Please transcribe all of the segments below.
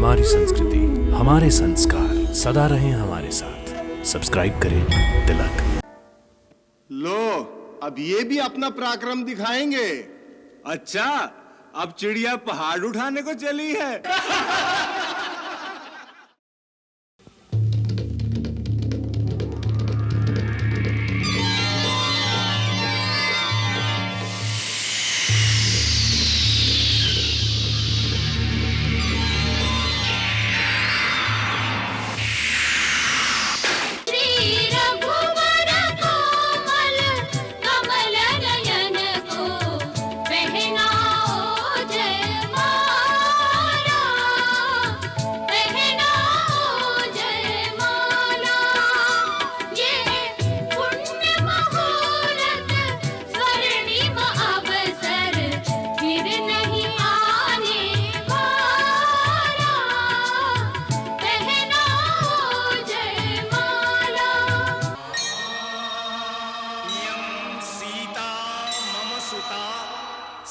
हमारी संस्कृति, हमारे संस्कार सदा रहें हमारे साथ। सब्सक्राइब करें तिलक। लो, अब ये भी अपना पराक्रम दिखाएंगे। अच्छा, अब चिड़िया पहाड़ उठाने को चली है।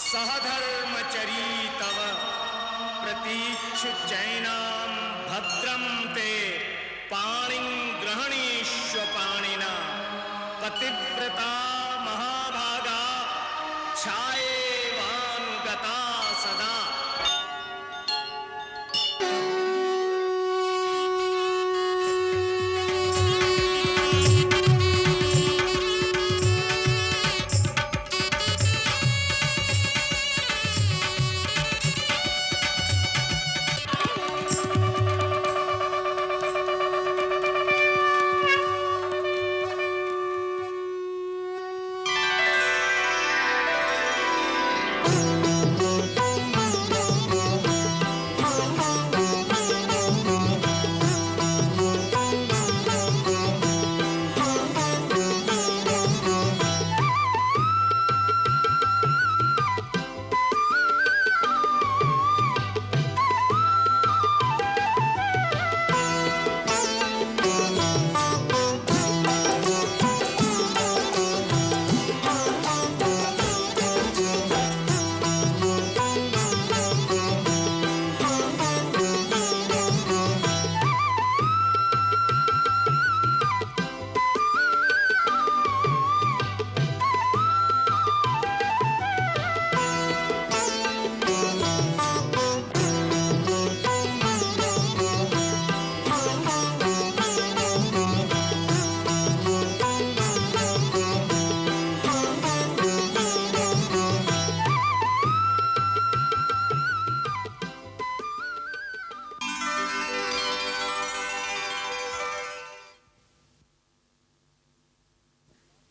सहधर्मचरी तव प्रतीक्षुच्चैनां भद्रं ते पाणिं ग्रहणीष्व पाणिना पतिव्रता महाभागा छायेवानुगता सदा।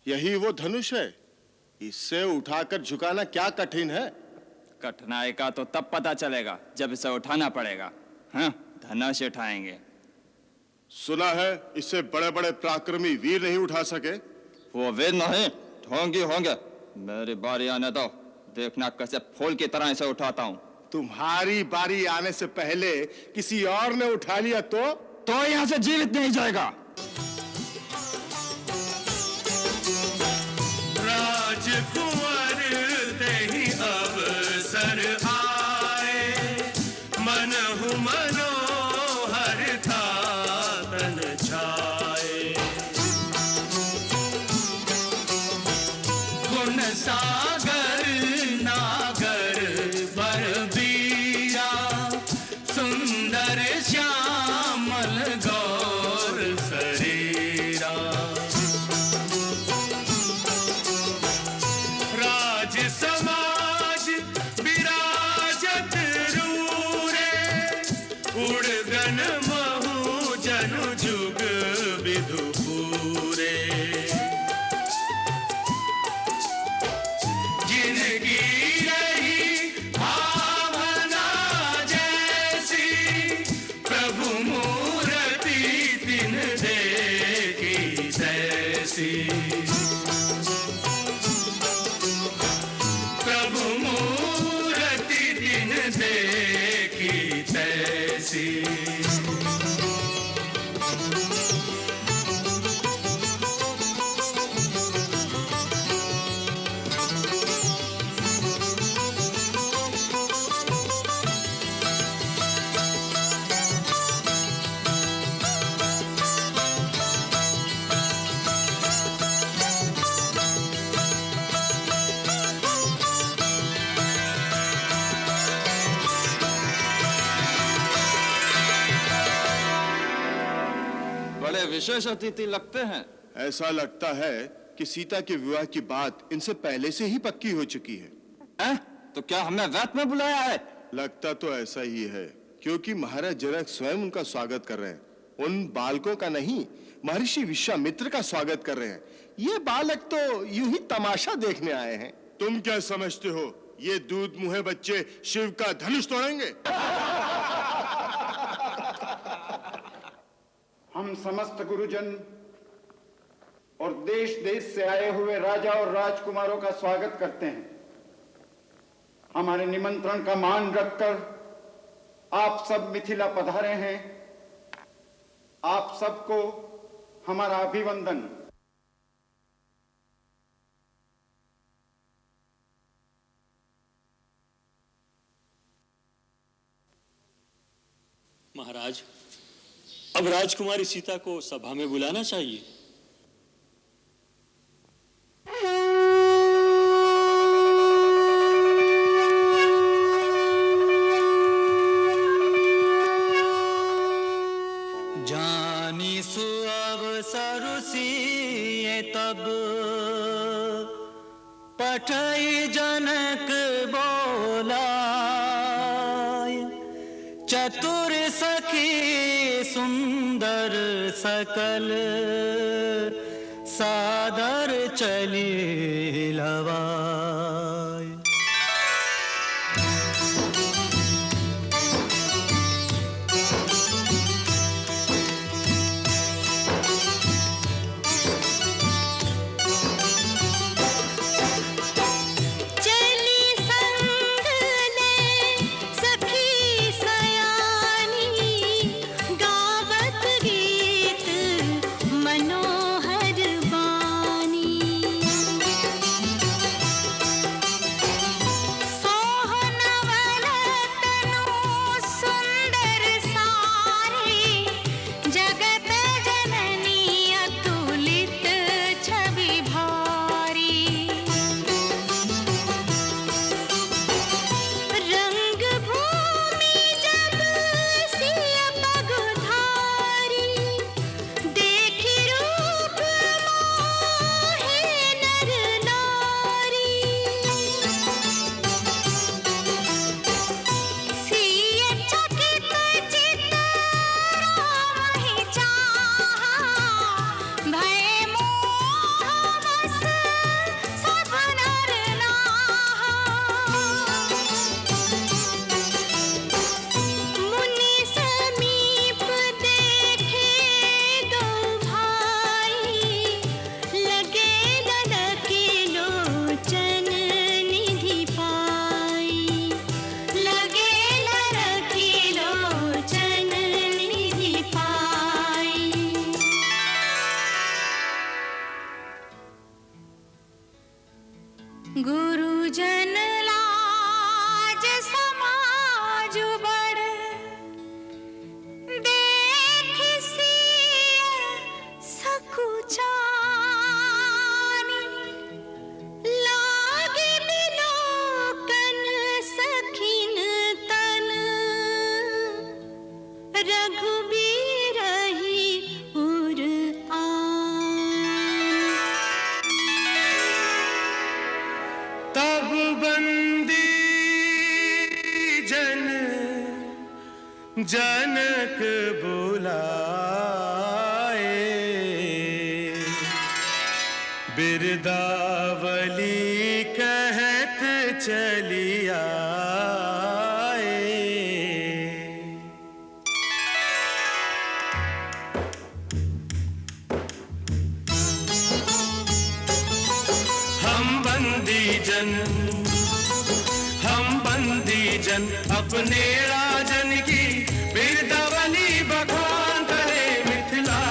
यही वो धनुष है। इससे उठाकर झुकाना क्या कठिन है। कठिनाई का तो तब पता चलेगा जब इसे उठाना पड़ेगा। हाँ, धनुष उठाएंगे। सुना है इससे बड़े बड़े पराक्रमी वीर नहीं उठा सके। वो वीर नहीं, ढोंगी होंगे। मेरी बारी आने दो, देखना कैसे फूल की तरह इसे उठाता हूँ। तुम्हारी बारी आने से पहले किसी और ने उठा लिया तो यहाँ से जीवित नहीं जाएगा। राजकुंवर तेहि अवसर आए, मनहु मनोहर था तन छाए। गुण सागर नागर बलबीरा, सुंदर श्यामल गौर शरीरा। राज समाज विराजत रूरे, उड़गन महु जनु जुग विधु पूरे। जिनकी रही भावना जैसी, प्रभु मूर्ति तिन देखी तैसी। प्रभु मूर्ति दिन देखी तैसी। विशेष अतिथि लगते हैं। ऐसा लगता है कि सीता के विवाह की बात इनसे पहले से ही पक्की हो चुकी है। तो क्या हमें व्यर्थ में बुलाया है? लगता तो ऐसा ही है, क्योंकि महाराज जनक स्वयं उनका स्वागत कर रहे हैं। उन बालकों का नहीं, महर्षि विश्वामित्र का स्वागत कर रहे हैं। ये बालक तो यूं ही तमाशा देखने आए हैं। तुम क्या समझते हो, ये दूध मुहे बच्चे शिव का धनुष तोड़ेंगे? हम समस्त गुरुजन और देश देश से आए हुए राजा और राजकुमारों का स्वागत करते हैं। हमारे निमंत्रण का मान रखकर आप सब मिथिला पधारे हैं। आप सबको हमारा अभिवंदन। महाराज, अब राजकुमारी सीता को सभा में बुलाना चाहिए। जानी सुअवसर सिए तब पठई जनक बोला, चतुर सखी सुंदर सकल सादर चली लवाय। गुरुजन लाज समाज बड़ देख सिय सकुचानी, लागे बिलोकन सखिन तन रघुबीर ही उर तब बंदी जन जनक बुलाए, बिरदावली कहत चली आए। हम बंदी जन अपने राजन की बिरदावली बखान करे। मिथिला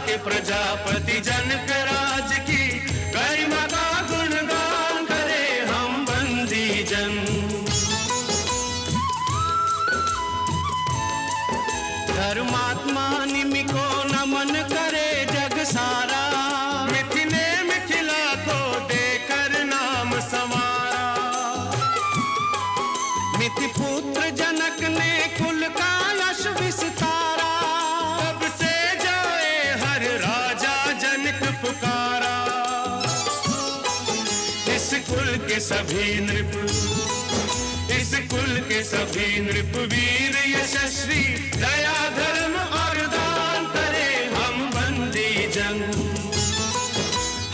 के प्रजापति जनक राज की गरिमा का गुणगान करे। हम बंदी जन धर्मात्मा निमि को नमन करे जग सारा। मिथिला को देकर नाम संवारा, मिथिपुत्र जनक ने कुल का यश विस्तारा, तब से जाए हर राजा जनक पुकारा। इस कुल के सभी नृप, इस कुल के सभी नृप वीर यशस्वी, दया धर्म और दान करे हम बंदी जन,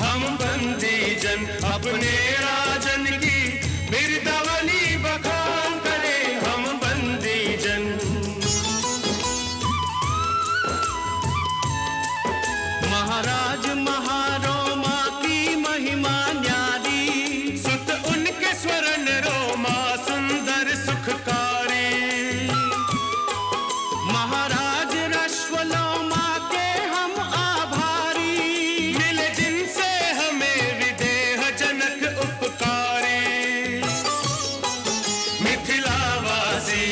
हम बंदी जन अपने राजन की बिरदावली बखान करे हम बंदी जन। महाराज महारोमा की महिमा न्यारी, सुत उनके स्वर्ण रोमा सुंदर सुखकारी। महाराज रश्वलोमा के हम आभारी, मिले जिनसे हमें विदेह जनक उपकारी। मिथिलावासी,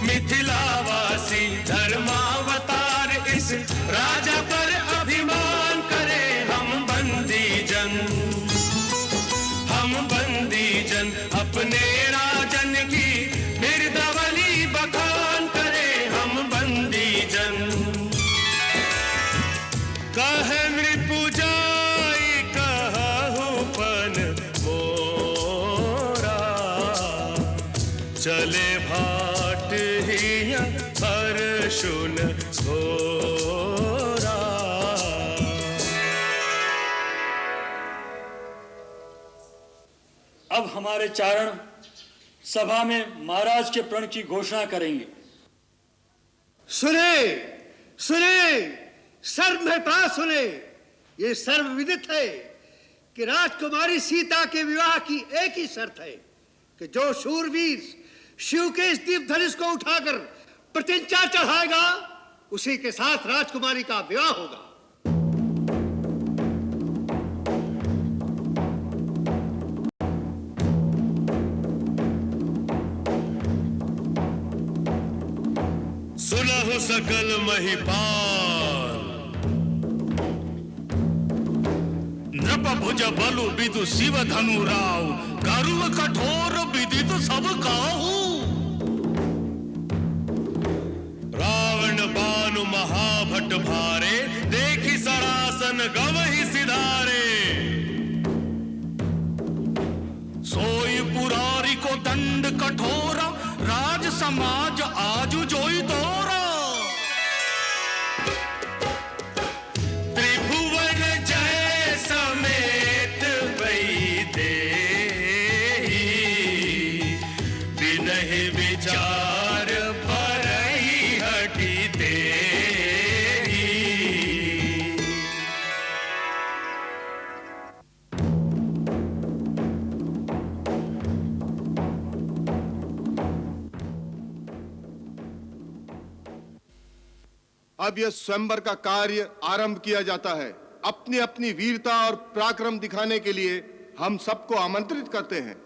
मिथिलावासी धर्मावतार इस राजा पर अभिमान करे हम बंदी जन, हम बंदी जन अपने राजन की बिरदावली बखान करे हम बंदी जन। कह नृपु जाई कहु पन मोरा, चले भाट हिया हर शुन घोरा। अब हमारे चारण सभा में महाराज के प्रण की घोषणा करेंगे। सुने सुने सर्व मेहता सुने, ये सर्व विदित है कि राजकुमारी सीता के विवाह की एक ही शर्त है कि जो शूरवीर शिव के इस दीप धनुष को उठाकर प्रतिज्ञा चढ़ाएगा, उसी के साथ राजकुमारी का विवाह होगा। सुलह सकल महिपाल, नृप भुज बलु बिदु शिव धनु राव, गरुव कठोर विदित सब काहू। रावण बानु महाभट भारे, देखी सरासन गवहि सिधारे। सोई पुरारी को दंड कठोरा, राज समाज आजु जोई तोरा। त्रिभुवन जय समेत वही देहि, बिनहि विचार परहि हटि तेहि। अब यह स्वयंवर का कार्य आरंभ किया जाता है। अपनी अपनी वीरता और पराक्रम दिखाने के लिए हम सबको आमंत्रित करते हैं।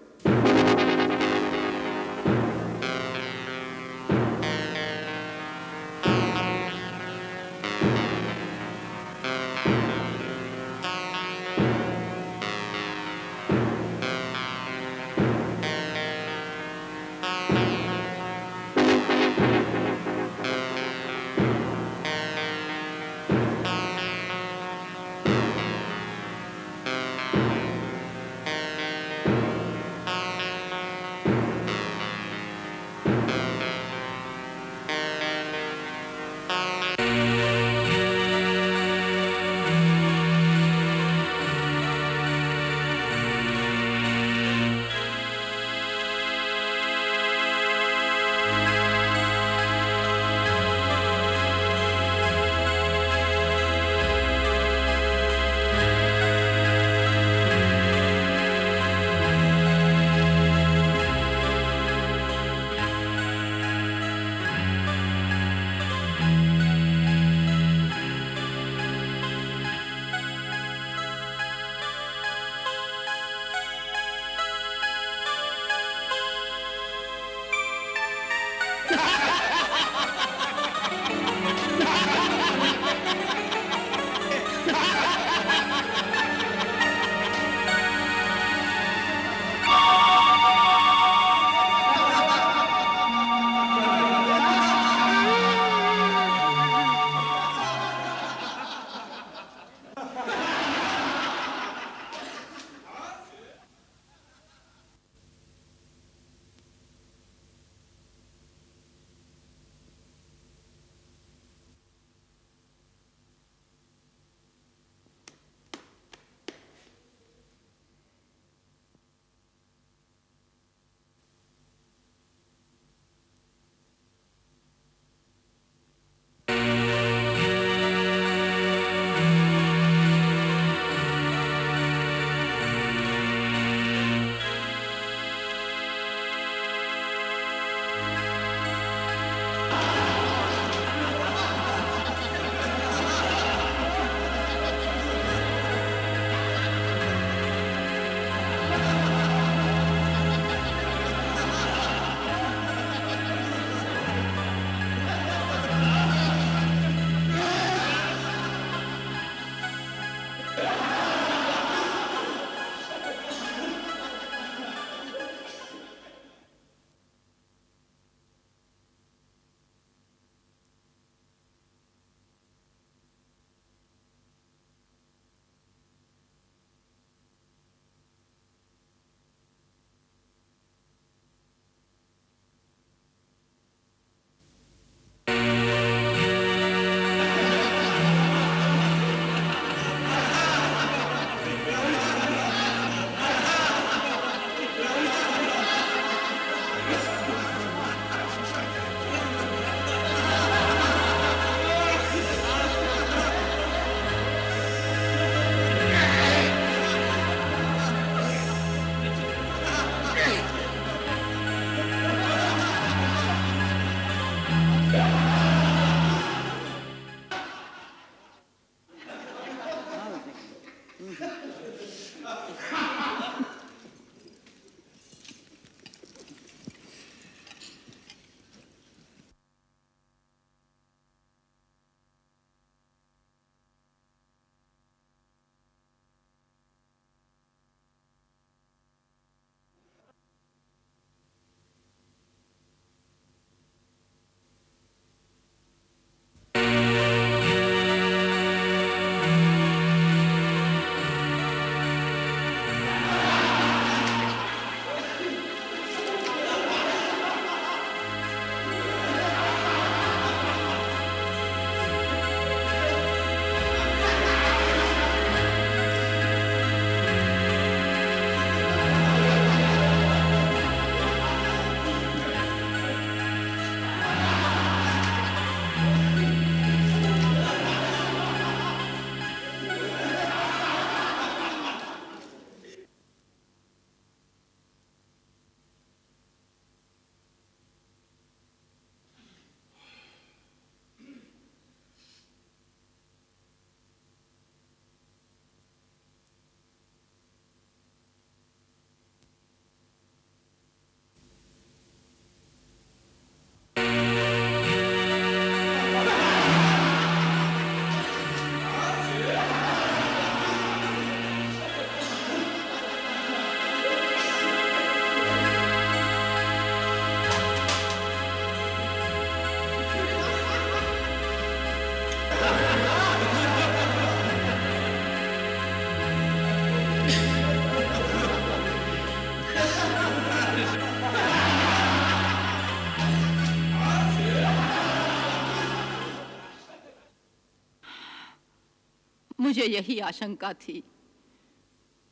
मुझे यही आशंका थी,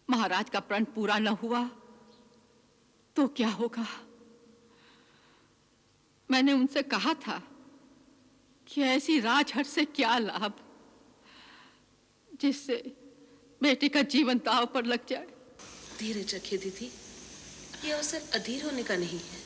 महाराज का प्रण पूरा न हुआ तो क्या होगा। मैंने उनसे कहा था कि ऐसी राजहट से क्या लाभ जिससे बेटे का जीवन दांव पर लग जाए। धीरज रखिए दीदी, ये अवसर अधीर होने का नहीं है।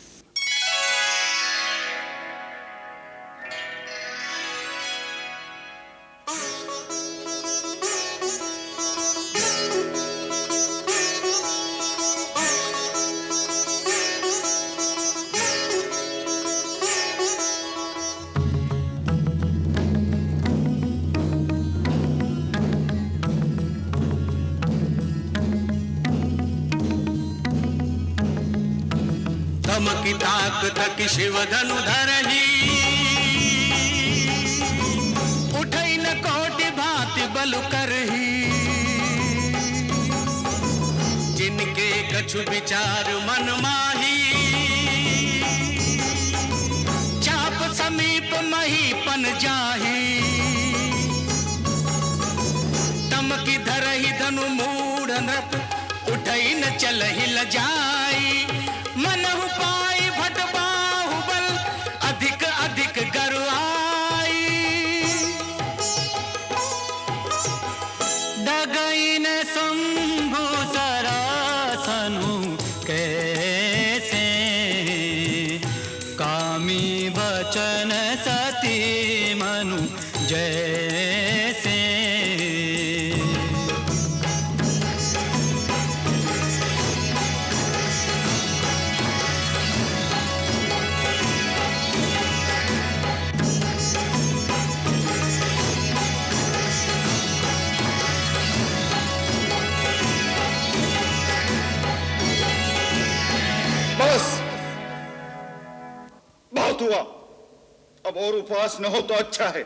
की ताक तक शिव धनु धरही, उठई न कोटि भांति बलु करही। जिनके कछु विचार मन माही, चाप समीप महीपन जाही। तम की धरही धनु मूढ़ नृप, उठई न चलहि लजाई। मनहु पाई भट बाहुबल, अधिक अधिक गरुआई। डगई न शंभु सरासनु कैसे, कामी बचन सती मनु जैसे। बस बहुत हुआ, अब और उपवास न हो तो अच्छा है।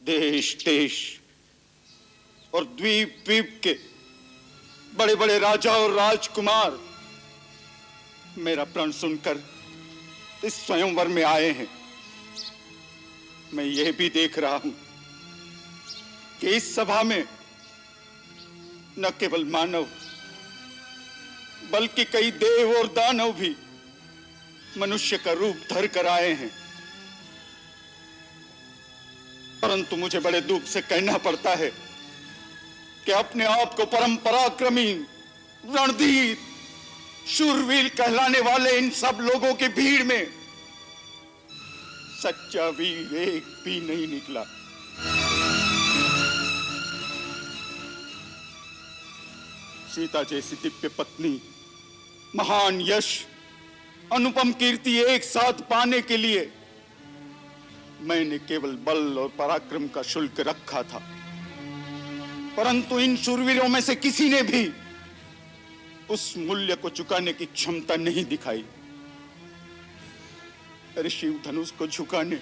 देश देश और द्वीप द्वीप के बड़े बड़े राजा और राजकुमार मेरा प्रण सुनकर इस स्वयंवर में आए हैं। मैं यह भी देख रहा हूं कि इस सभा में न केवल मानव बल्कि कई देव और दानव भी मनुष्य का रूप धर कर आए हैं। परंतु मुझे बड़े दुख से कहना पड़ता है कि अपने आप को परम पराक्रमी, रणधीर, शूरवीर कहलाने वाले इन सब लोगों की भीड़ में सच्चा वीर एक भी नहीं निकला। सीता जैसी दिव्य पत्नी, महान यश, अनुपम कीर्ति एक साथ पाने के लिए मैंने केवल बल और पराक्रम का शुल्क रखा था, परंतु इन शूरवीरों में से किसी ने भी उस मूल्य को चुकाने की क्षमता नहीं दिखाई। अरे शिव धनुष को झुकाने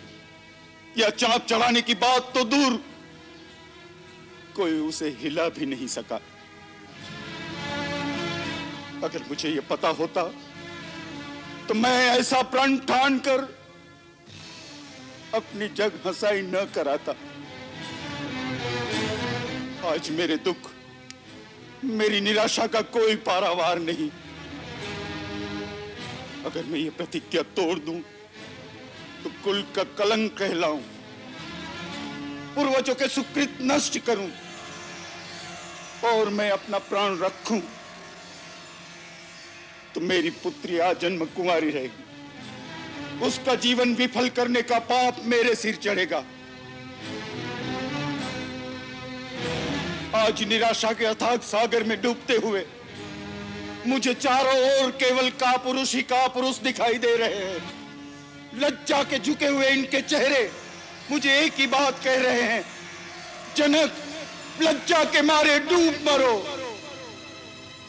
या चाक चढ़ाने की बात तो दूर, कोई उसे हिला भी नहीं सका। अगर मुझे यह पता होता तो मैं ऐसा प्रण ठान कर अपनी जग हंसाई न कराता। आज मेरे दुख, मेरी निराशा का कोई पारावार नहीं। अगर मैं ये प्रतिज्ञा तोड़ दूं तो कुल का कलंक कहलाऊं, पूर्वजों के सुकृत नष्ट करूं और मैं अपना प्राण रखूं तो मेरी पुत्री आजन्म कुंवारी रहेगी। उसका जीवन विफल करने का पाप मेरे सिर चढ़ेगा। आज निराशा के अथाह सागर में डूबते हुए मुझे चारों ओर केवल कापुरुष ही कापुरुष दिखाई दे रहे हैं। लज्जा के झुके हुए इनके चेहरे मुझे एक ही बात कह रहे हैं, जनक, लज्जा के मारे डूब मरो,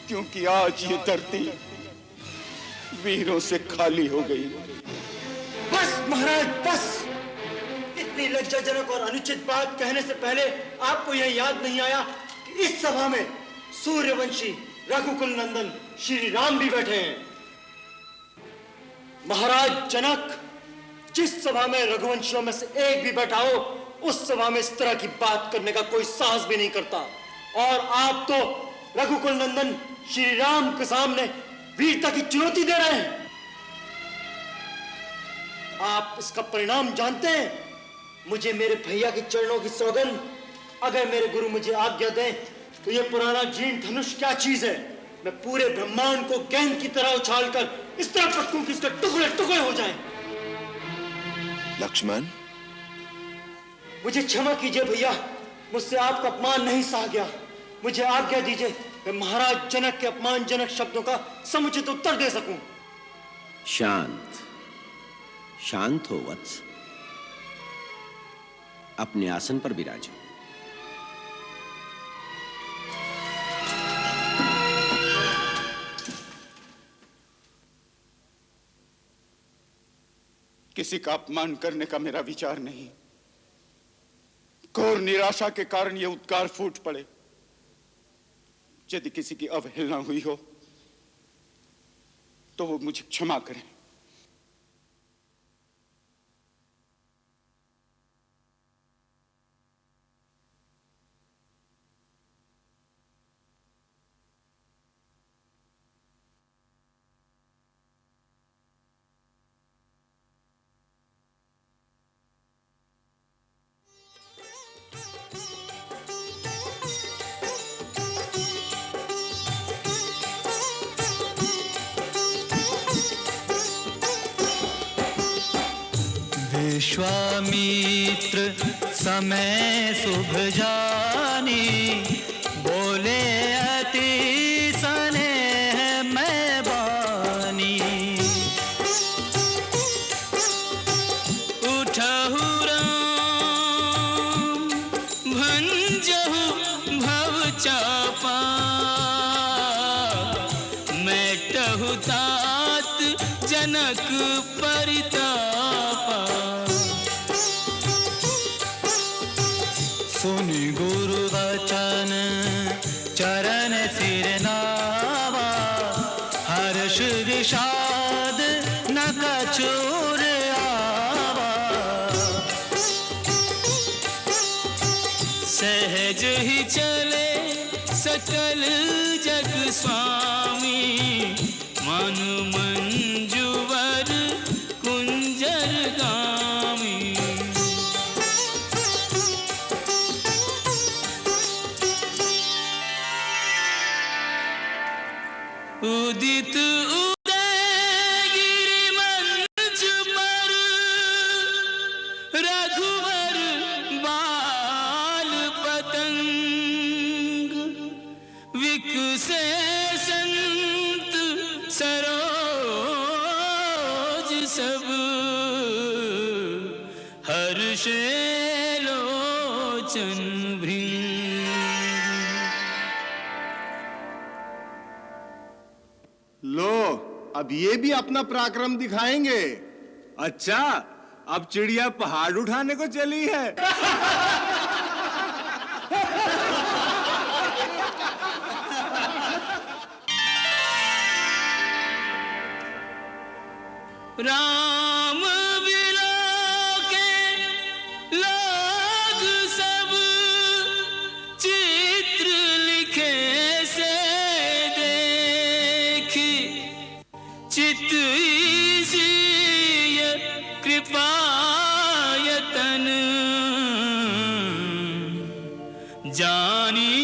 क्योंकि आज ये धरती वीरों से खाली हो गई। बस महाराज बस, इतनी लज्जाजनक और अनुचित बात कहने से पहले आपको यह याद नहीं आया कि इस सभा में सूर्यवंशी रघुकुल नंदन श्री राम भी बैठे हैं। महाराज जनक, जिस सभा में रघुवंशियों में से एक भी बैठा हो, उस सभा में इस तरह की बात करने का कोई साहस भी नहीं करता। और आप तो रघुकुल नंदन श्री राम के सामने वीरता की चुनौती दे रहे हैं। आप इसका परिणाम जानते हैं? मुझे मेरे भैया के चरणों की सौगंध, अगर मेरे गुरु मुझे आज्ञा दें तो यह पुराना जीर्ण धनुष क्या चीज है। मैं पूरे ब्रह्मांड को गेंद की तरह उछालकर इस तरह पटकूं कि इसके टुकड़े टुकड़े हो जाएं। लक्ष्मण, मुझे क्षमा कीजिए भैया, मुझसे आपका अपमान नहीं सहा गया। मुझे आज्ञा दीजिए मैं महाराज जनक के अपमानजनक शब्दों का समुचित उत्तर दे सकूं। शांत शांत हो वत्स, अपने आसन पर विराजो। किसी का अपमान करने का मेरा विचार नहीं। घोर निराशा के कारण ये उद्गार फूट पड़े। यदि किसी की अवहेलना हुई हो तो वो मुझे क्षमा करें। विश्वामित्र समय शुभ जानी, बोले अति स्नेह मैं बानी। उठहु राम भंजहु भव चापा, मेटहु तात जनक परितापा। सुनि गुरु वचन चरण सिर नावा, हर्ष विषाद न कछुर आवा। सहज ही चले सकल जग स्वामी, मन मंजुवर कुंजर गामी। उदित उदय गिरि मंच पर, रघुवर बाल पतंग। विकसे संत सरोज सब, हर्षे लोचन भृंग। लो, अब ये भी अपना पराक्रम दिखाएंगे। अच्छा, अब चिड़िया पहाड़ उठाने को चली है। राम विलोके लोग सब, चित्र लिखे से देखी। चित ईसीय कृपायतन, जानी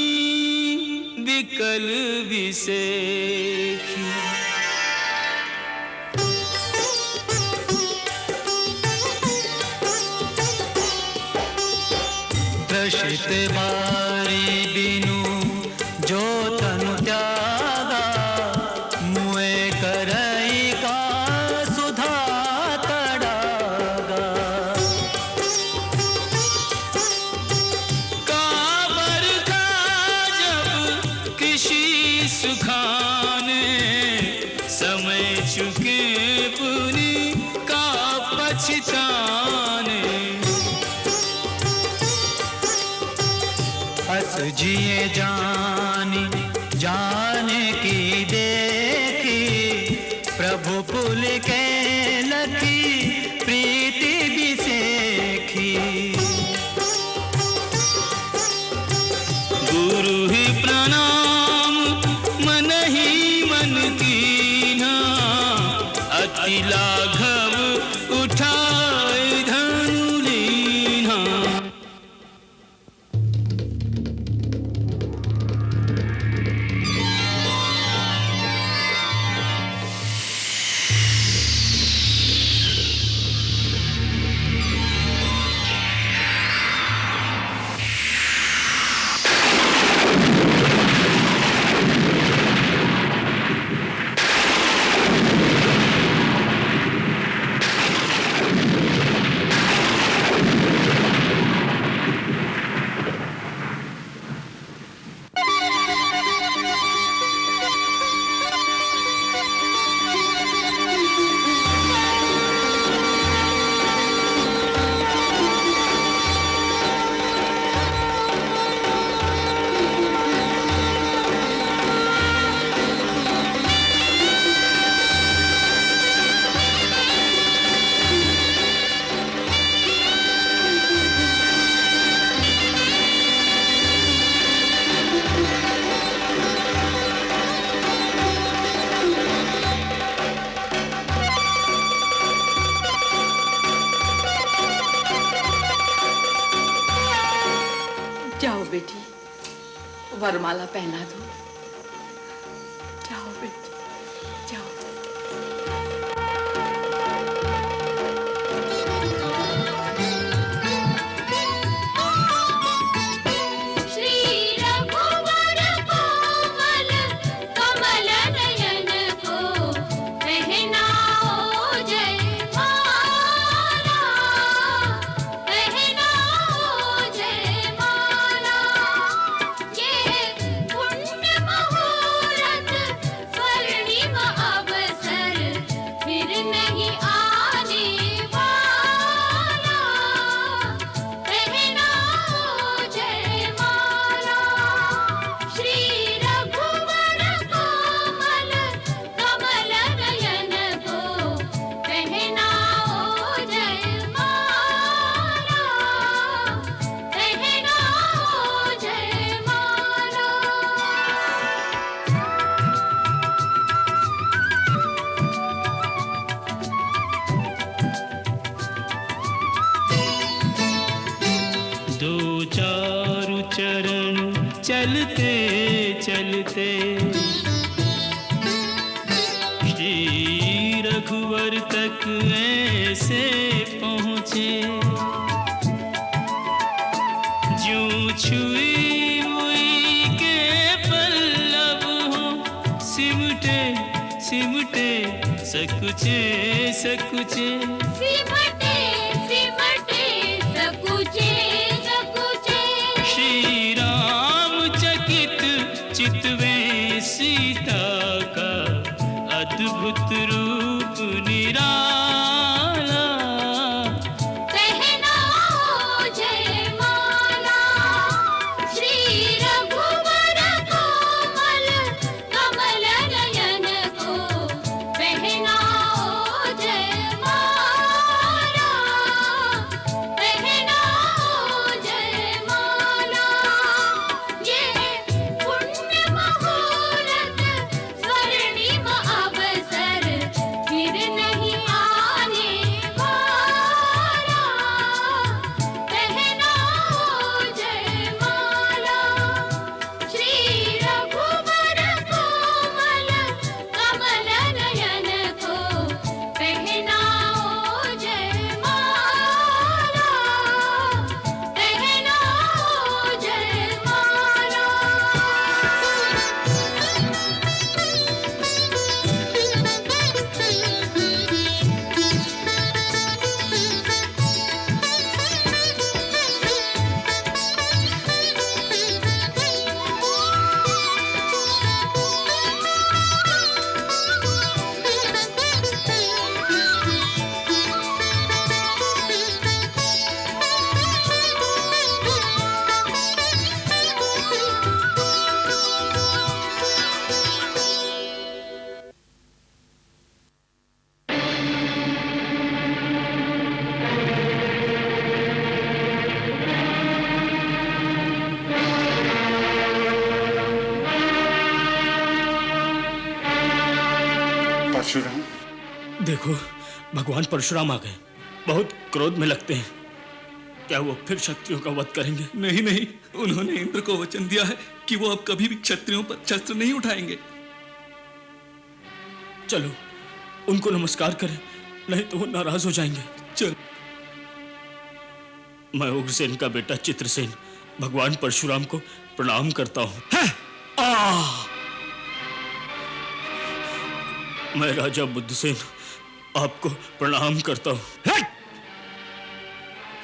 विकल विसेखी। त्रसित बारी बिनु जो तनु त्यागा, मुए करई का सुधा तड़ागा। काबर का जब कृषि सुखाने, समय चुके पुनि का पछताने। जिए जानी जाने की देखी प्रभु पुल के लखी प्रीति बिसेखी गुरु ही प्रणाम मन ही मन कीना अति लाघव उठाए धनु लीना जाओ बेटी, वरमाला पहना दो। जाओ बेटी, जाओ। श्री रघुवर कोमल कमल नयन को पहनाओ जयमाला, पहनाओ जयमाला। ये पुण्य मुहूर्त स्वर्णिम अवसर फिर नहीं आने वाला, पहनाओ जयमाला। श्री रघुवर कोमल कमल नयन को पहनाओ जयमाला, पहनाओ जयमाला। दो चारु चरण चलते चलते श्री रघुवर तक ऐसे पहुँचे ज्यों छुई हुई के पल्लव हो सिमटे सिमटे सकुचे सकुचे सिमटे सिमटे सकुचे सकुचे। श्री राम चकित चितवे सीता का अद्भुत रूप निराला, पहनाओ जयमाला। श्री रघुवर कोमल कमल नयन को पहनाओ जयमाला, पहनाओ जयमाला। ये पुण्य मुहूर्त स्वर्णिम अवसर फिर नहीं आने परशुराम। देखो, भगवान परशुराम आ गए। बहुत क्रोध में लगते हैं। क्या वो फिर क्षत्रियों का वध करेंगे? नहीं नहीं, उन्होंने इंद्र को वचन दिया है कि वो अब कभी भी क्षत्रियों पर शस्त्र नहीं उठाएंगे। चलो उनको नमस्कार करें, नहीं तो वो नाराज हो जाएंगे। चल। मैं उग्रसेन का बेटा चित्रसेन भगवान परशुराम को प्रणाम करता हूं। मैं राजा बुद्धसेन आपको प्रणाम करता हूं।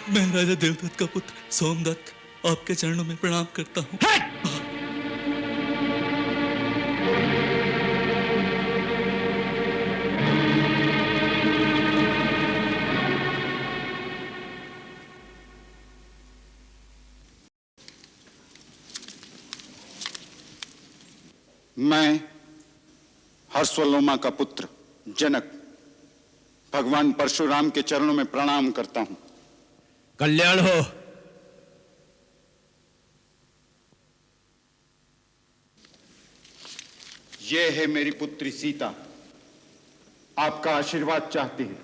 मैं राजा देवदत्त का पुत्र सोमदत्त आपके चरणों में प्रणाम करता हूं। मैं हर्षवलोमा का पुत्र जनक भगवान परशुराम के चरणों में प्रणाम करता हूं। कल्याण हो। ये है मेरी पुत्री सीता, आपका आशीर्वाद चाहती है।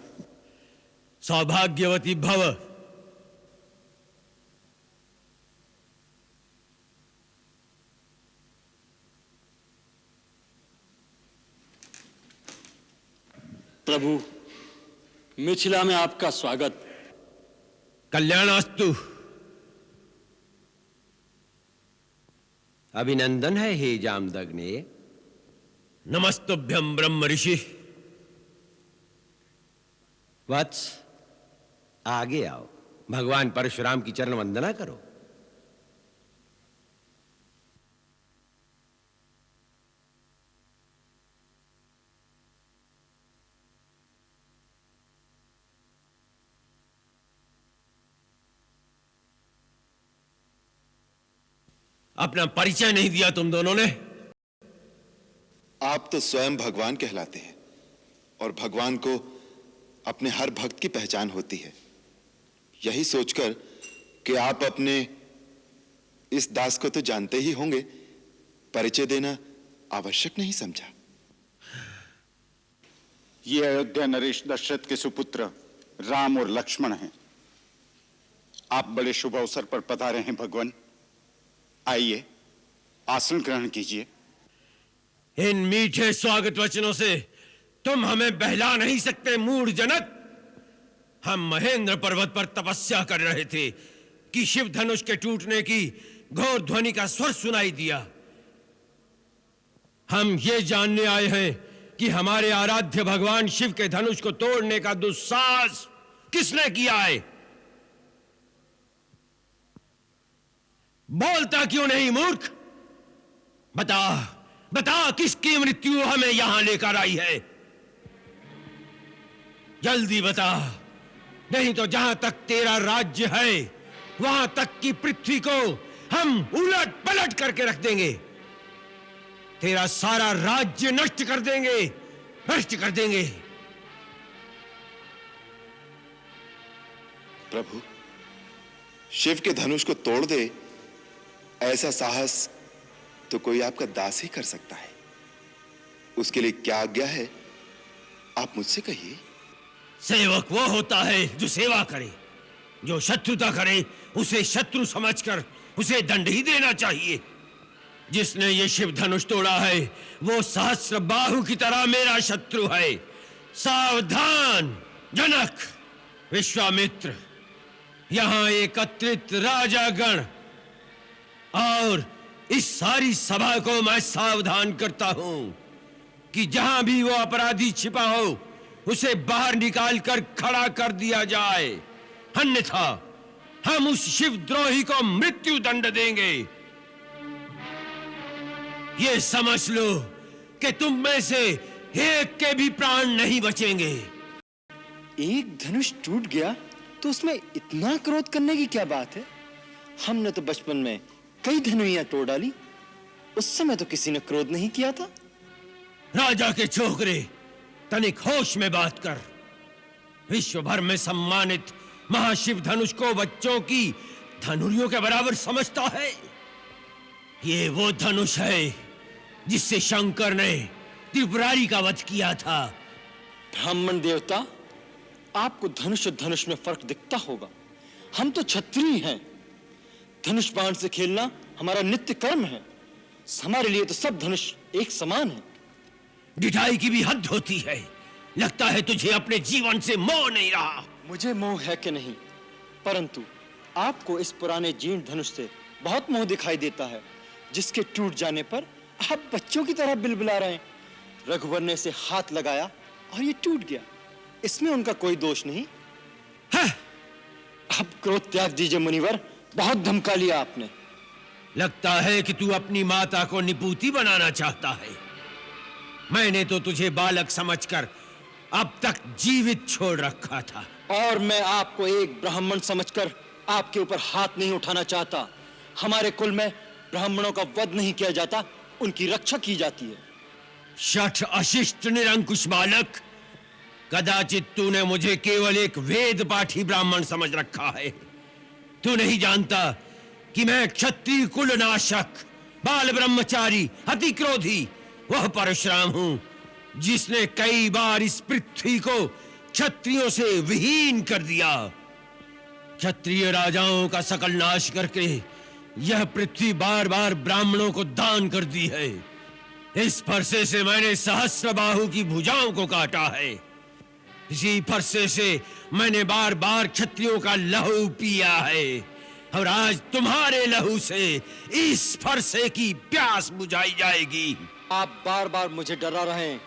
सौभाग्यवती भव। प्रभु, मिथिला में आपका स्वागत। कल्याणास्तु। अभिनंदन है हे जामदग्ने। नमस्तुभ्यं ब्रह्म ऋषि। वत्स, आगे आओ, भगवान परशुराम की चरण वंदना करो। अपना परिचय नहीं दिया तुम दोनों ने। आप तो स्वयं भगवान कहलाते हैं और भगवान को अपने हर भक्त की पहचान होती है। यही सोचकर कि आप अपने इस दास को तो जानते ही होंगे, परिचय देना आवश्यक नहीं समझा। ये अयोध्या नरेश दशरथ के सुपुत्र राम और लक्ष्मण हैं। आप बड़े शुभ अवसर पर पधारे हैं भगवान। आइए, आसन ग्रहण कीजिए। इन मीठे स्वागत वचनों से तुम हमें बहला नहीं सकते मूढ़ जनक। हम महेंद्र पर्वत पर तपस्या कर रहे थे कि शिव धनुष के टूटने की घोर ध्वनि का स्वर सुनाई दिया। हम ये जानने आए हैं कि हमारे आराध्य भगवान शिव के धनुष को तोड़ने का दुस्साहस किसने किया है। बोलता क्यों नहीं मूर्ख? बता बता, किसकी मृत्यु हमें यहां लेकर आई है? जल्दी बता, नहीं तो जहां तक तेरा राज्य है वहां तक की पृथ्वी को हम उलट पलट करके रख देंगे। तेरा सारा राज्य नष्ट कर देंगे, नष्ट कर देंगे। प्रभु, शिव के धनुष को तोड़ दे, ऐसा साहस तो कोई आपका दास ही कर सकता है। उसके लिए क्या आज्ञा है, आप मुझसे कहिए। सेवक वो होता है जो सेवा करे। जो शत्रुता करे उसे शत्रु समझकर उसे दंड ही देना चाहिए। जिसने ये शिव धनुष तोड़ा है वो सहस्र बाहु की तरह मेरा शत्रु है। सावधान जनक, विश्वामित्र, यहां एकत्रित राजागण और इस सारी सभा को मैं सावधान करता हूं कि जहां भी वो अपराधी छिपा हो उसे बाहर निकालकर खड़ा कर दिया जाए, अन्यथा हम उस शिवद्रोही को मृत्यु दंड देंगे। ये समझ लो कि तुम में से एक के भी प्राण नहीं बचेंगे। एक धनुष टूट गया तो उसमें इतना क्रोध करने की क्या बात है? हमने तो बचपन में कई धनुइयां तोड़ डाली, उस समय तो किसी ने क्रोध नहीं किया था। राजा के छोकरे, तनिक होश में बात कर। विश्व भर में सम्मानित महाशिव धनुष को बच्चों की धनुरियों के बराबर समझता है। ये वो धनुष है जिससे शंकर ने त्रिपुरारी का वध किया था, ब्राह्मण देवता, आपको धनुष और धनुष में फर्क दिखता होगा। हम तो क्षत्रिय हैं। धनुष बाण से खेलना हमारा नित्य कर्म है। हमारे लिए तो सब धनुष एक समान है। ढिठाई की भी हद होती है। लगता है तुझे अपने जीवन से मोह नहीं रहा। मुझे मोह है कि नहीं, परंतु आपको इस पुराने जीर्ण धनुष से बहुत मोह दिखाई देता है, जिसके टूट जाने पर आप बच्चों की तरह बिलबिला रहे हैं। रघुवर ने इसे हाथ लगाया और ये टूट गया। इसमें उनका कोई दोष नहीं है। अब क्रोध त्याग दीजिए मुनिवर, बहुत धमका लिया आपने। लगता है कि तू अपनी माता को निपूती बनाना चाहता है। मैंने तो तुझे बालक समझकर अब तक जीवित छोड़ रखा था। और मैं आपको एक ब्राह्मण समझकर आपके ऊपर हाथ नहीं उठाना चाहता। हमारे कुल में ब्राह्मणों का वध नहीं किया जाता, उनकी रक्षा की जाती है। शठ अशिष्ट निरंकुश बालक, कदाचित तूने मुझे केवल एक वेद पाठी ब्राह्मण समझ रखा है। तू नहीं जानता कि मैं क्षत्रिय कुल नाशक, बाल ब्रह्मचारी, अति क्रोधी वह परशुराम हूं, जिसने कई बार इस पृथ्वी को क्षत्रियों से विहीन कर दिया। क्षत्रिय राजाओं का सकल नाश करके यह पृथ्वी बार बार ब्राह्मणों को दान कर दी है। इस फरसे से मैंने सहस्त्रबाहु की भुजाओं को काटा है। इसी फरसे से मैंने बार बार क्षत्रियों का लहू पिया है, और आज तुम्हारे लहू से इस फरसे की प्यास बुझाई जाएगी। आप बार बार मुझे डरा रहे हैं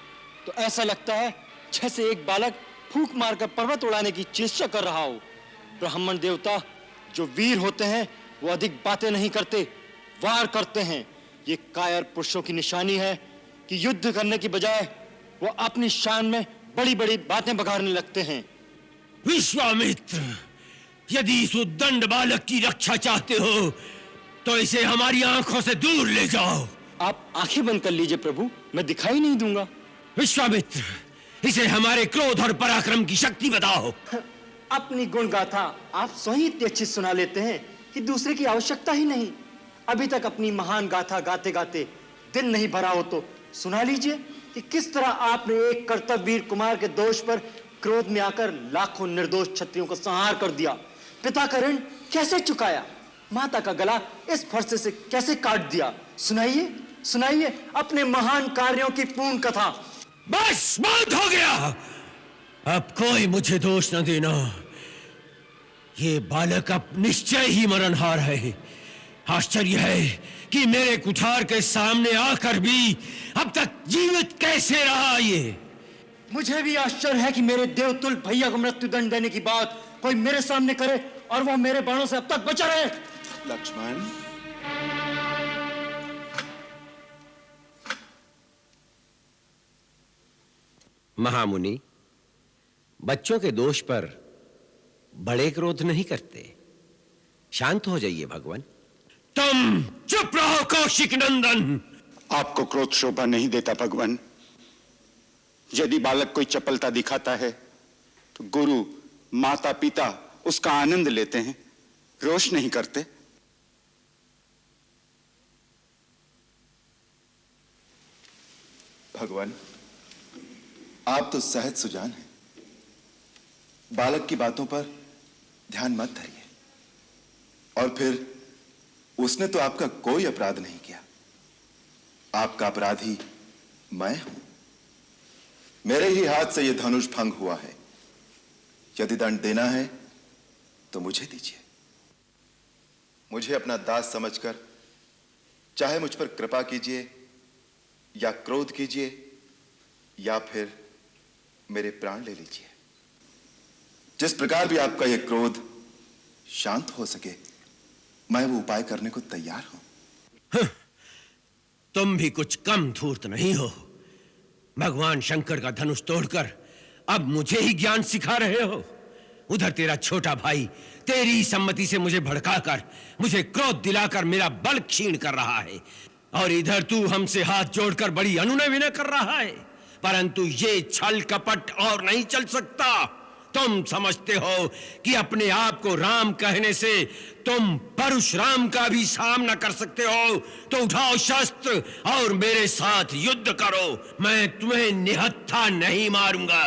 तो ऐसा लगता है जैसे एक बालक फूंक मारकर पर्वत उड़ाने की चेष्टा कर रहा हो। ब्राह्मण देवता, जो वीर होते हैं वो अधिक बातें नहीं करते, वार करते हैं। ये कायर पुरुषों की निशानी है कि युद्ध करने की बजाय वो अपनी शान में बड़ी बड़ी बातें बघारने लगते हैं। विश्वामित्र, यदि इस उद्दंड बालक की रक्षा चाहते हो तो इसे हमारी आंखों से दूर ले जाओ। आप आंखें बंद कर लीजिए प्रभु, मैं दिखाई नहीं दूंगा। विश्वामित्र, इसे हमारे क्रोध और पराक्रम की शक्ति बताओ। अपनी गुण गाथा आप स्वयं इतनी अच्छी सुना लेते हैं कि दूसरे की आवश्यकता ही नहीं। अभी तक अपनी महान गाथा गाते गाते दिन नहीं भरा हो तो सुना लीजिए कि किस तरह आपने एक कर्तव्यवीर कुमार के दोष पर क्रोध में आकर लाखों निर्दोष क्षत्रियों को संहार कर दिया। पिता का ऋण कैसे चुकाया, माता का गला इस फरसे से कैसे काट दिया। सुनाइए सुनाइए अपने महान कार्यों की पूर्ण कथा। बस बहुत हो गया, अब कोई मुझे दोष न देना। ये बालक अब निश्चय ही मरणहार है। आश्चर्य है कि मेरे कुठार के सामने आकर भी अब तक जीवित कैसे रहा। ये मुझे भी आश्चर्य है कि मेरे देवतुल भैया को मृत्युदंड देने की बात कोई मेरे सामने करे और वह मेरे बाणों से अब तक बचा रहे। लक्ष्मण, महामुनि, बच्चों के दोष पर बड़े क्रोध नहीं करते। शांत हो जाइए भगवान। तुम चुप रहो कौशिक नंदन। आपको क्रोध शोभा नहीं देता भगवान। यदि बालक कोई चपलता दिखाता है तो गुरु माता पिता उसका आनंद लेते हैं, रोष नहीं करते। भगवान, आप तो सहज सुजान हैं। बालक की बातों पर ध्यान मत धरिए। और फिर उसने तो आपका कोई अपराध नहीं किया। आपका अपराधी मैं हूं। मेरे ही हाथ से यह धनुष भंग हुआ है। यदि दंड देना है तो मुझे दीजिए। मुझे अपना दास समझकर चाहे मुझ पर कृपा कीजिए या क्रोध कीजिए या फिर मेरे प्राण ले लीजिए। जिस प्रकार भी आपका यह क्रोध शांत हो सके, मैं वो उपाय करने को तैयार हूं। तुम भी कुछ कम धूर्त नहीं हो। भगवान शंकर का धनुष तोड़कर अब मुझे ही ज्ञान सिखा रहे हो। उधर तेरा छोटा भाई तेरी सम्मति से मुझे भड़काकर, मुझे क्रोध दिलाकर मेरा बल क्षीण कर रहा है, और इधर तू हमसे हाथ जोड़कर बड़ी अनुनय विनय कर रहा है। परंतु ये छल कपट और नहीं चल सकता। तुम समझते हो कि अपने आप को राम कहने से तुम परशुराम का भी सामना कर सकते हो, तो उठाओ शस्त्र और मेरे साथ युद्ध करो। मैं तुम्हें निहत्था नहीं मारूंगा,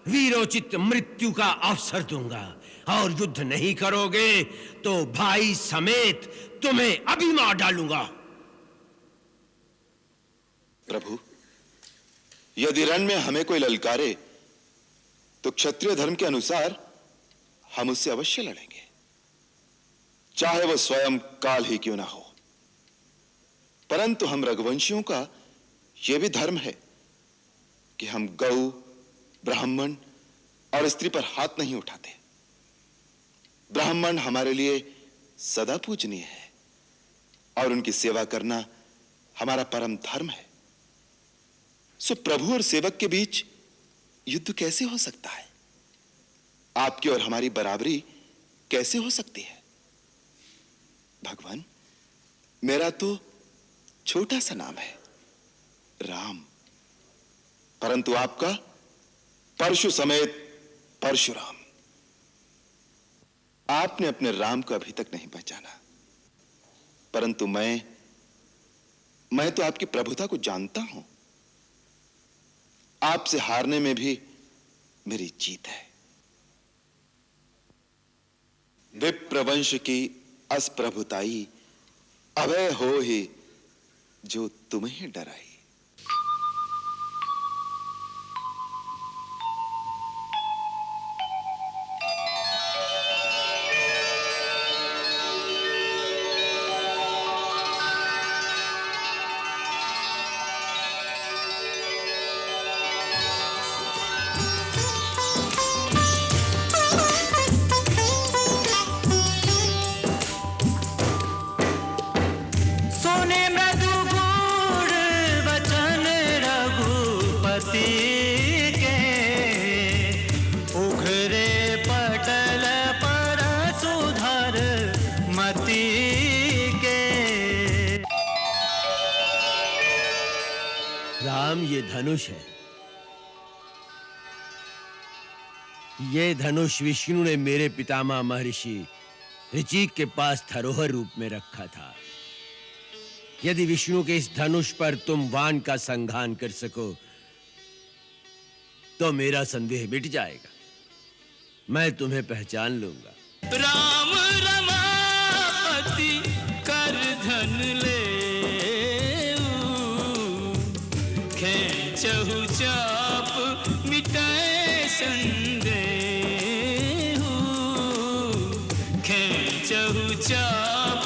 वीरोचित मृत्यु का अवसर दूंगा। और युद्ध नहीं करोगे तो भाई समेत तुम्हें अभी मार डालूंगा। प्रभु, यदि रण में हमें कोई ललकारे तो क्षत्रिय धर्म के अनुसार हम उससे अवश्य लड़ेंगे, चाहे वह स्वयं काल ही क्यों ना हो। परंतु हम रघुवंशियों का यह भी धर्म है कि हम गौ, ब्राह्मण और स्त्री पर हाथ नहीं उठाते। ब्राह्मण हमारे लिए सदा पूजनीय है और उनकी सेवा करना हमारा परम धर्म है। सो प्रभु और सेवक के बीच युद्ध कैसे हो सकता है? आपकी और हमारी बराबरी कैसे हो सकती है? भगवान, मेरा तो छोटा सा नाम है राम, परंतु आपका परशु समेत परशुराम। आपने अपने राम को अभी तक नहीं पहचाना, परंतु मैं तो आपकी प्रभुता को जानता हूं। आपसे हारने में भी मेरी जीत है। विप्रवंश की असप्रभुताई अभय हो ही जो तुम्हें डराई। राम, ये धनुष है। ये धनुष विष्णु ने मेरे पितामह महर्षि ऋचिक के पास धरोहर रूप में रखा था। यदि विष्णु के इस धनुष पर तुम वान का संघान कर सको तो मेरा संदेह मिट जाएगा। मैं तुम्हें पहचान लूंगा। राम रमापति कर धन ले खेचहु चाप मिटाए संदेह खेचहु चाप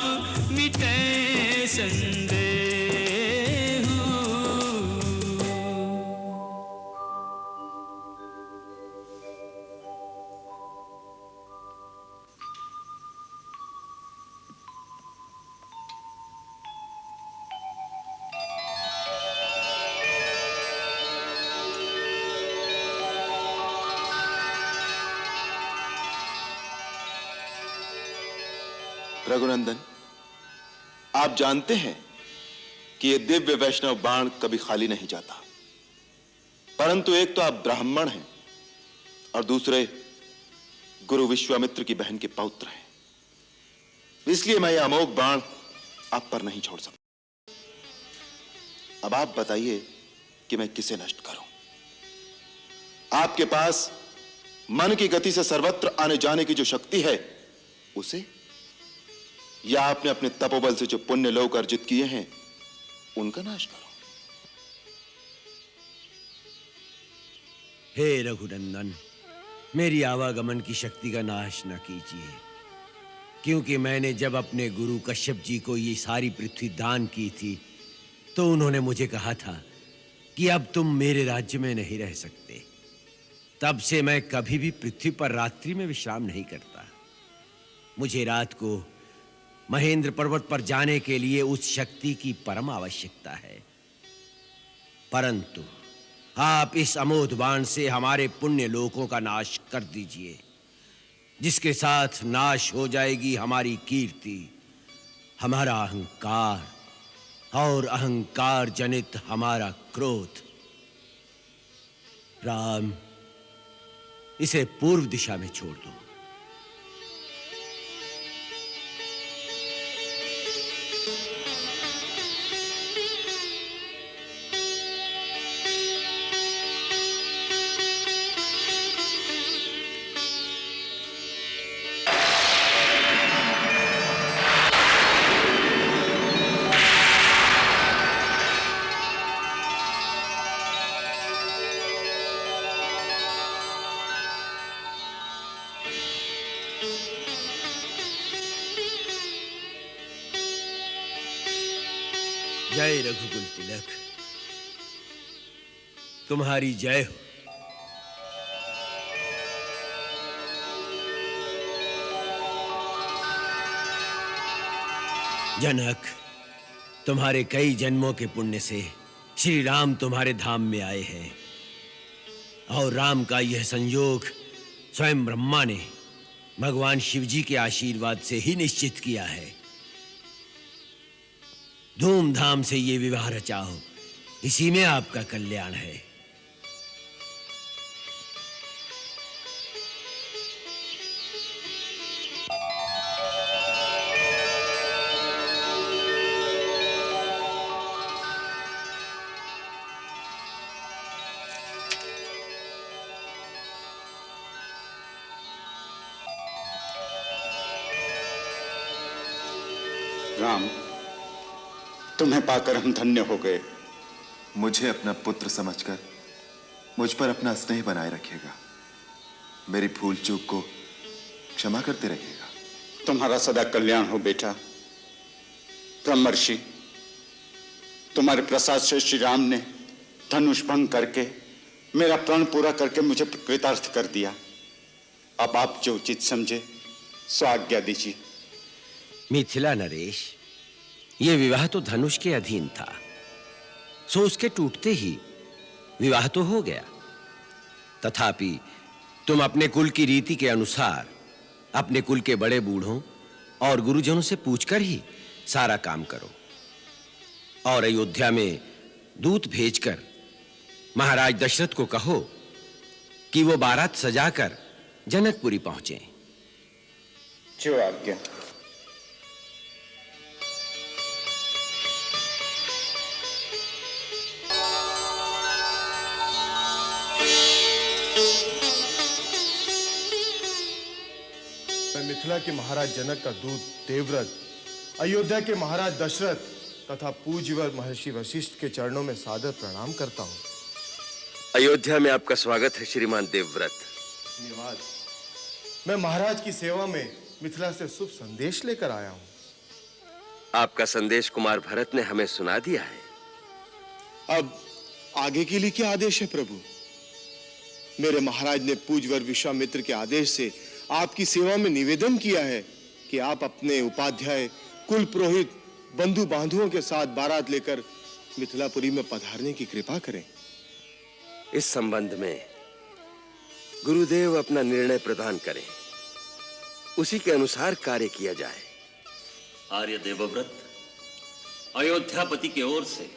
मिटाए संदेह। रघुनंदन, आप जानते हैं कि यह दिव्य वैष्णव बाण कभी खाली नहीं जाता, परंतु एक तो आप ब्राह्मण हैं और दूसरे गुरु विश्वामित्र की बहन के पौत्र हैं, इसलिए मैं यह अमोघ बाण आप पर नहीं छोड़ सकता। अब आप बताइए कि मैं किसे नष्ट करूं? आपके पास मन की गति से सर्वत्र आने जाने की जो शक्ति है उसे, या आपने अपने तपोबल से जो पुण्य लोक अर्जित किए हैं उनका नाश करो। हे रघुनंदन, मेरी आवागमन की शक्ति का नाश न कीजिए, क्योंकि मैंने जब अपने गुरु कश्यप जी को ये सारी पृथ्वी दान की थी तो उन्होंने मुझे कहा था कि अब तुम मेरे राज्य में नहीं रह सकते। तब से मैं कभी भी पृथ्वी पर रात्रि में विश्राम नहीं करता। मुझे रात को महेंद्र पर्वत पर जाने के लिए उस शक्ति की परम आवश्यकता है, परंतु आप इस अमोघ बाण से हमारे पुण्य लोकों का नाश कर दीजिए, जिसके साथ नाश हो जाएगी हमारी कीर्ति, हमारा अहंकार और अहंकार जनित हमारा क्रोध। राम, इसे पूर्व दिशा में छोड़ दो। जय रघुकुल तिलक, तुम्हारी जय हो। जनक, तुम्हारे कई जन्मों के पुण्य से श्री राम तुम्हारे धाम में आए हैं और राम का यह संयोग स्वयं ब्रह्मा ने भगवान शिवजी के आशीर्वाद से ही निश्चित किया है। धूमधाम से ये विवाह रचाओ, इसी में आपका कल्याण है। राम, तुम्हें पाकर हम धन्य हो गए। मुझे अपना पुत्र समझकर मुझ पर अपना स्नेह बनाए रखेगा, मेरी भूल चूक को क्षमा करते रहेगा। तुम्हारा सदा कल्याण हो बेटा। ब्रह्मर्षि, तुम्हारे प्रसाद से श्री राम ने धनुष भंग करके मेरा प्रण पूरा करके मुझे कृतार्थ कर दिया। अब आप जो उचित समझे सो आज्ञा दीजिए। मिथिला नरेश, ये विवाह तो धनुष के अधीन था, सो उसके टूटते ही विवाह तो हो गया। तथापि तुम अपने कुल की रीति के अनुसार अपने कुल के बड़े बूढ़ों और गुरुजनों से पूछकर ही सारा काम करो और अयोध्या में दूत भेजकर महाराज दशरथ को कहो कि वो बारात सजाकर जनकपुरी पहुंचे। जो आज्ञा। मिथिला के महाराज जनक का दूत देवव्रत अयोध्या के महाराज दशरथ तथा पूज्यवर महर्षि वशिष्ठ के चरणों में सादर प्रणाम करता हूँ। अयोध्या में आपका स्वागत है श्रीमान देवव्रत। धन्यवाद। मैं महाराज की सेवा में मिथिला से शुभ संदेश लेकर आया हूँ। आपका संदेश कुमार भरत ने हमें सुना दिया है। अब आगे के लिए क्या आदेश है प्रभु? मेरे महाराज ने पूज्यवर विश्वामित्र के आदेश से आपकी सेवा में निवेदन किया है कि आप अपने उपाध्याय, कुल पुरोहित, बंधु बांधुओं के साथ बारात लेकर मिथिलापुरी में पधारने की कृपा करें। इस संबंध में गुरुदेव अपना निर्णय प्रदान करें, उसी के अनुसार कार्य किया जाए। आर्य देवव्रत, अयोध्यापति की ओर से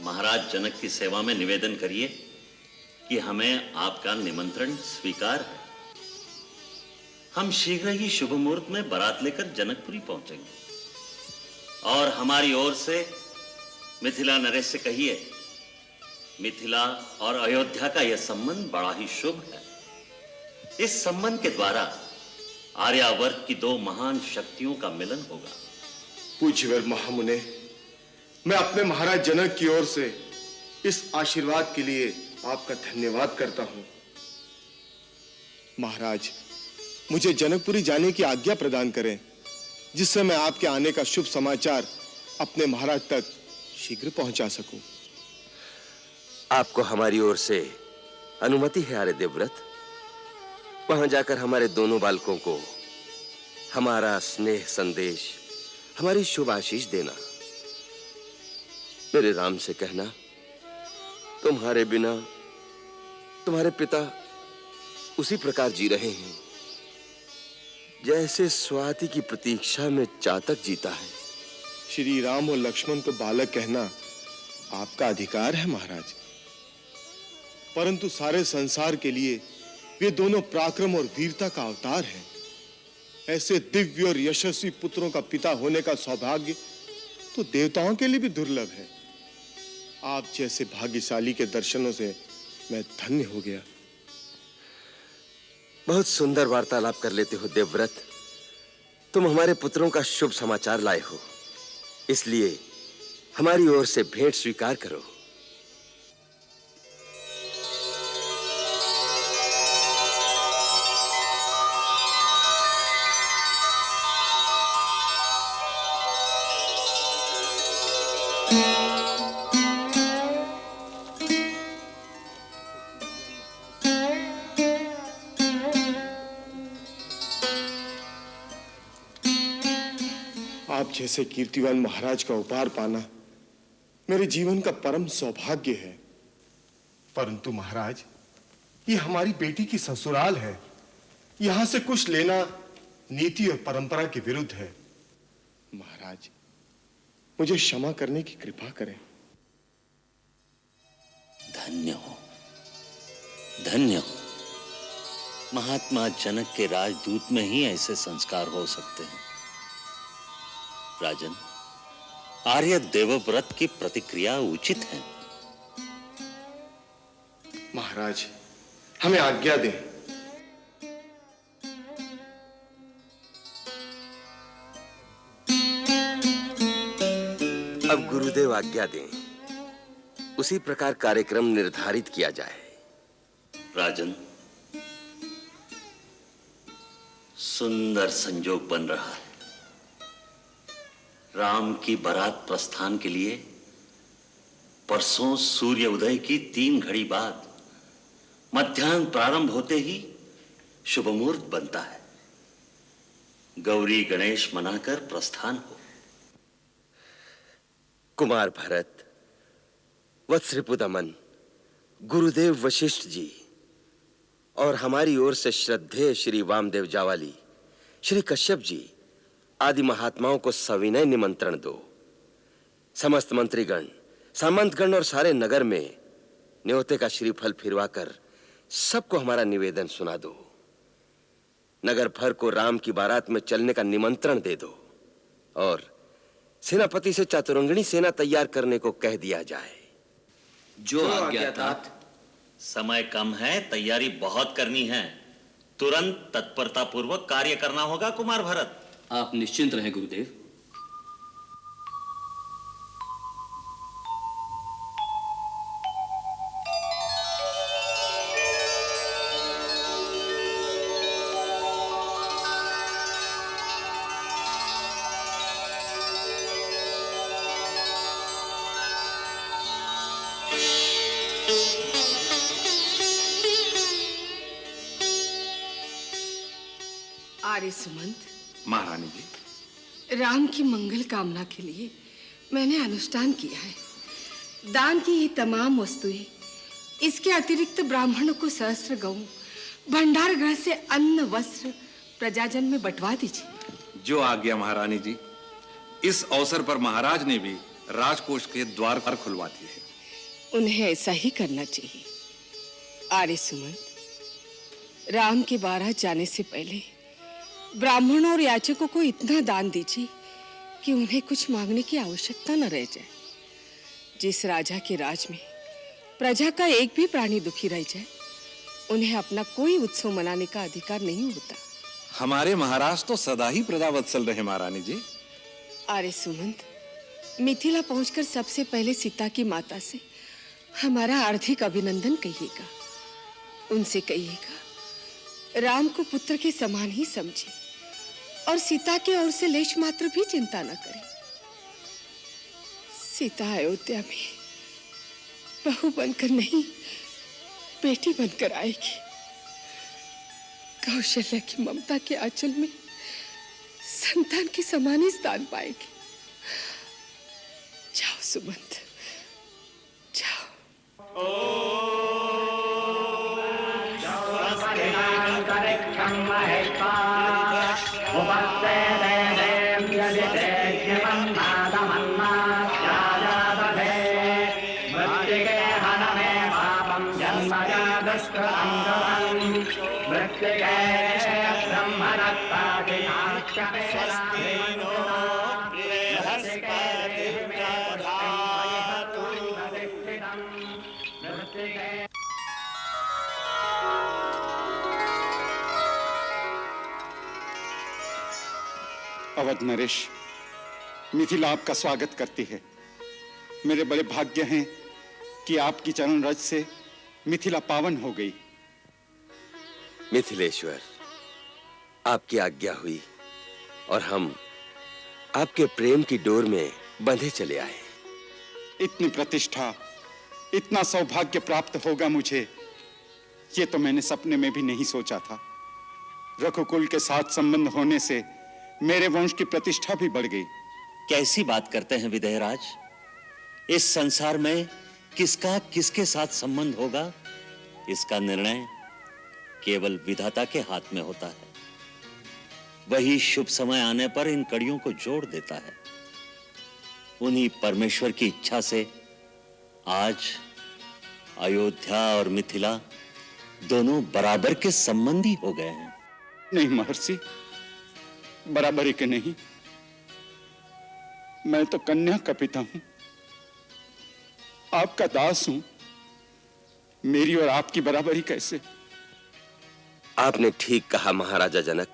महाराज जनक की सेवा में निवेदन करिए कि हमें आपका निमंत्रण स्वीकार है। हम शीघ्र ही शुभ मुहूर्त में बारात लेकर जनकपुरी पहुंचेंगे और हमारी ओर से मिथिला नरेश से कहिए, मिथिला और अयोध्या का यह संबंध बड़ा ही शुभ है। इस संबंध के द्वारा आर्यावर्त की दो महान शक्तियों का मिलन होगा। पूज्यवर महामुने, मैं अपने महाराज जनक की ओर से इस आशीर्वाद के लिए आपका धन्यवाद करता हूं। महाराज, मुझे जनकपुरी जाने की आज्ञा प्रदान करें, जिससे मैं आपके आने का शुभ समाचार अपने महाराज तक शीघ्र पहुंचा सकूं। आपको हमारी ओर से अनुमति है आर्य देवव्रत। वहां जाकर हमारे दोनों बालकों को हमारा स्नेह संदेश, हमारी शुभ आशीष देना। मेरे राम से कहना, तुम्हारे बिना तुम्हारे पिता उसी प्रकार जी रहे हैं जैसे स्वाति की प्रतीक्षा में चातक जीता है। श्री राम और लक्ष्मण को बालक कहना आपका अधिकार है महाराज, परंतु सारे संसार के लिए वे दोनों पराक्रम और वीरता का अवतार हैं। ऐसे दिव्य और यशस्वी पुत्रों का पिता होने का सौभाग्य तो देवताओं के लिए भी दुर्लभ है। आप जैसे भाग्यशाली के दर्शनों से मैं धन्य हो गया। बहुत सुंदर वार्तालाप कर लेते हो देवव्रत। तुम हमारे पुत्रों का शुभ समाचार लाए हो, इसलिए हमारी ओर से भेंट स्वीकार करो। आप जैसे कीर्तिवान महाराज का उपहार पाना मेरे जीवन का परम सौभाग्य है। परंतु महाराज, ये हमारी बेटी की ससुराल है। यहां से कुछ लेना नीति और परंपरा के विरुद्ध है। महाराज, मुझे क्षमा करने की कृपा करें। धन्य हो, धन्य हो। महात्मा जनक के राजदूत में ही ऐसे संस्कार हो सकते हैं। राजन, आर्य देवव्रत की प्रतिक्रिया उचित है। महाराज, हमें आज्ञा दें। अब गुरुदेव आज्ञा दें, उसी प्रकार कार्यक्रम निर्धारित किया जाए। राजन, सुंदर संयोग बन रहा है। राम की बारात प्रस्थान के लिए परसों सूर्य उदय की 3 घड़ी बाद मध्याह्न प्रारंभ होते ही शुभ मुहूर्त बनता है। गौरी गणेश मनाकर प्रस्थान हो। कुमार भरत, वत्सरिपुदमन, गुरुदेव वशिष्ठ जी और हमारी ओर से श्रद्धेय श्री वामदेव जावाली, श्री कश्यप जी आदि महात्माओं को सविनय निमंत्रण दो। समस्त मंत्रीगण, सामंतगण और सारे नगर में न्योते का श्रीफल फिरवाकर सबको हमारा निवेदन सुना दो। नगर भर को राम की बारात में चलने का निमंत्रण दे दो और सेनापति से चातुरंगिणी सेना तैयार करने को कह दिया जाए। जो आज्ञा तात। समय कम है, तैयारी बहुत करनी है। तुरंत तत्परता पूर्वक कार्य करना होगा कुमार भरत। आप निश्चिंत रहें गुरुदेव। आर्य सुमंत, महारानी जी, राम की मंगल कामना के लिए मैंने अनुष्ठान किया है। दान की ये तमाम वस्तुएं, इसके अतिरिक्त ब्राह्मणों को सहस्त्र गऊ, भंडार गृह से अन्न वस्त्र प्रजाजन में बंटवा दीजिए। जो आज्ञा महारानी जी। इस अवसर पर महाराज ने भी राजकोष के द्वार पर खुलवा दिए हैं। उन्हें ऐसा ही करना चाहिए। आर्य सुमंत, राम के बारात जाने से पहले ब्राह्मणों और याचकों को इतना दान दीजिए कि उन्हें कुछ मांगने की आवश्यकता न रह जाए। जिस राजा के राज में प्रजा का एक भी प्राणी दुखी रह जाए, उन्हें अपना कोई उत्सव मनाने का अधिकार नहीं होता। हमारे महाराज तो सदा ही प्रजावत्सल रहे महारानी जी। आर्य सुमंत, मिथिला पहुंचकर सबसे पहले सीता की माता से हमारा हार्दिक अभिनंदन कहिएगा। उनसे कहिएगा राम को पुत्र के समान ही समझे और सीता की ओर से लेश मात्र भी चिंता न करे। सीता अयोध्या में बहू बनकर नहीं, बेटी बनकर आएगी। कौशल्या की ममता के आंचल में संतान के समान ही स्थान पाएगी। जाओ सुमंत, जाओ। जन्मजा दुष्कृतम् अवध नरेश, मिथिला आपका स्वागत करती है। मेरे बड़े भाग्य हैं कि आपकी चरण रज से मिथिला पावन हो गई। मिथिलेश्वर, आपकी आज्ञा हुई और हम आपके प्रेम की डोर में बंधे चले आए। इतनी प्रतिष्ठा, इतना सौभाग्य प्राप्त होगा मुझे, ये तो मैंने सपने में भी नहीं सोचा था। रघुकुल के साथ संबंध होने से मेरे वंश की प्रतिष्ठा भी बढ़ गई। कैसी बात करते हैं विदेहराज? इस संसार में किसका किसके साथ संबंध होगा, इसका निर्णय केवल विधाता के हाथ में होता है। वही शुभ समय आने पर इन कड़ियों को जोड़ देता है। उन्हीं परमेश्वर की इच्छा से आज अयोध्या और मिथिला दोनों बराबर के संबंधी हो गए हैं। नहीं महर्षि, बराबरी के नहीं। मैं तो कन्या का पिता हूं, आपका दास हूं। मेरी और आपकी बराबरी कैसे? आपने ठीक कहा महाराजा जनक,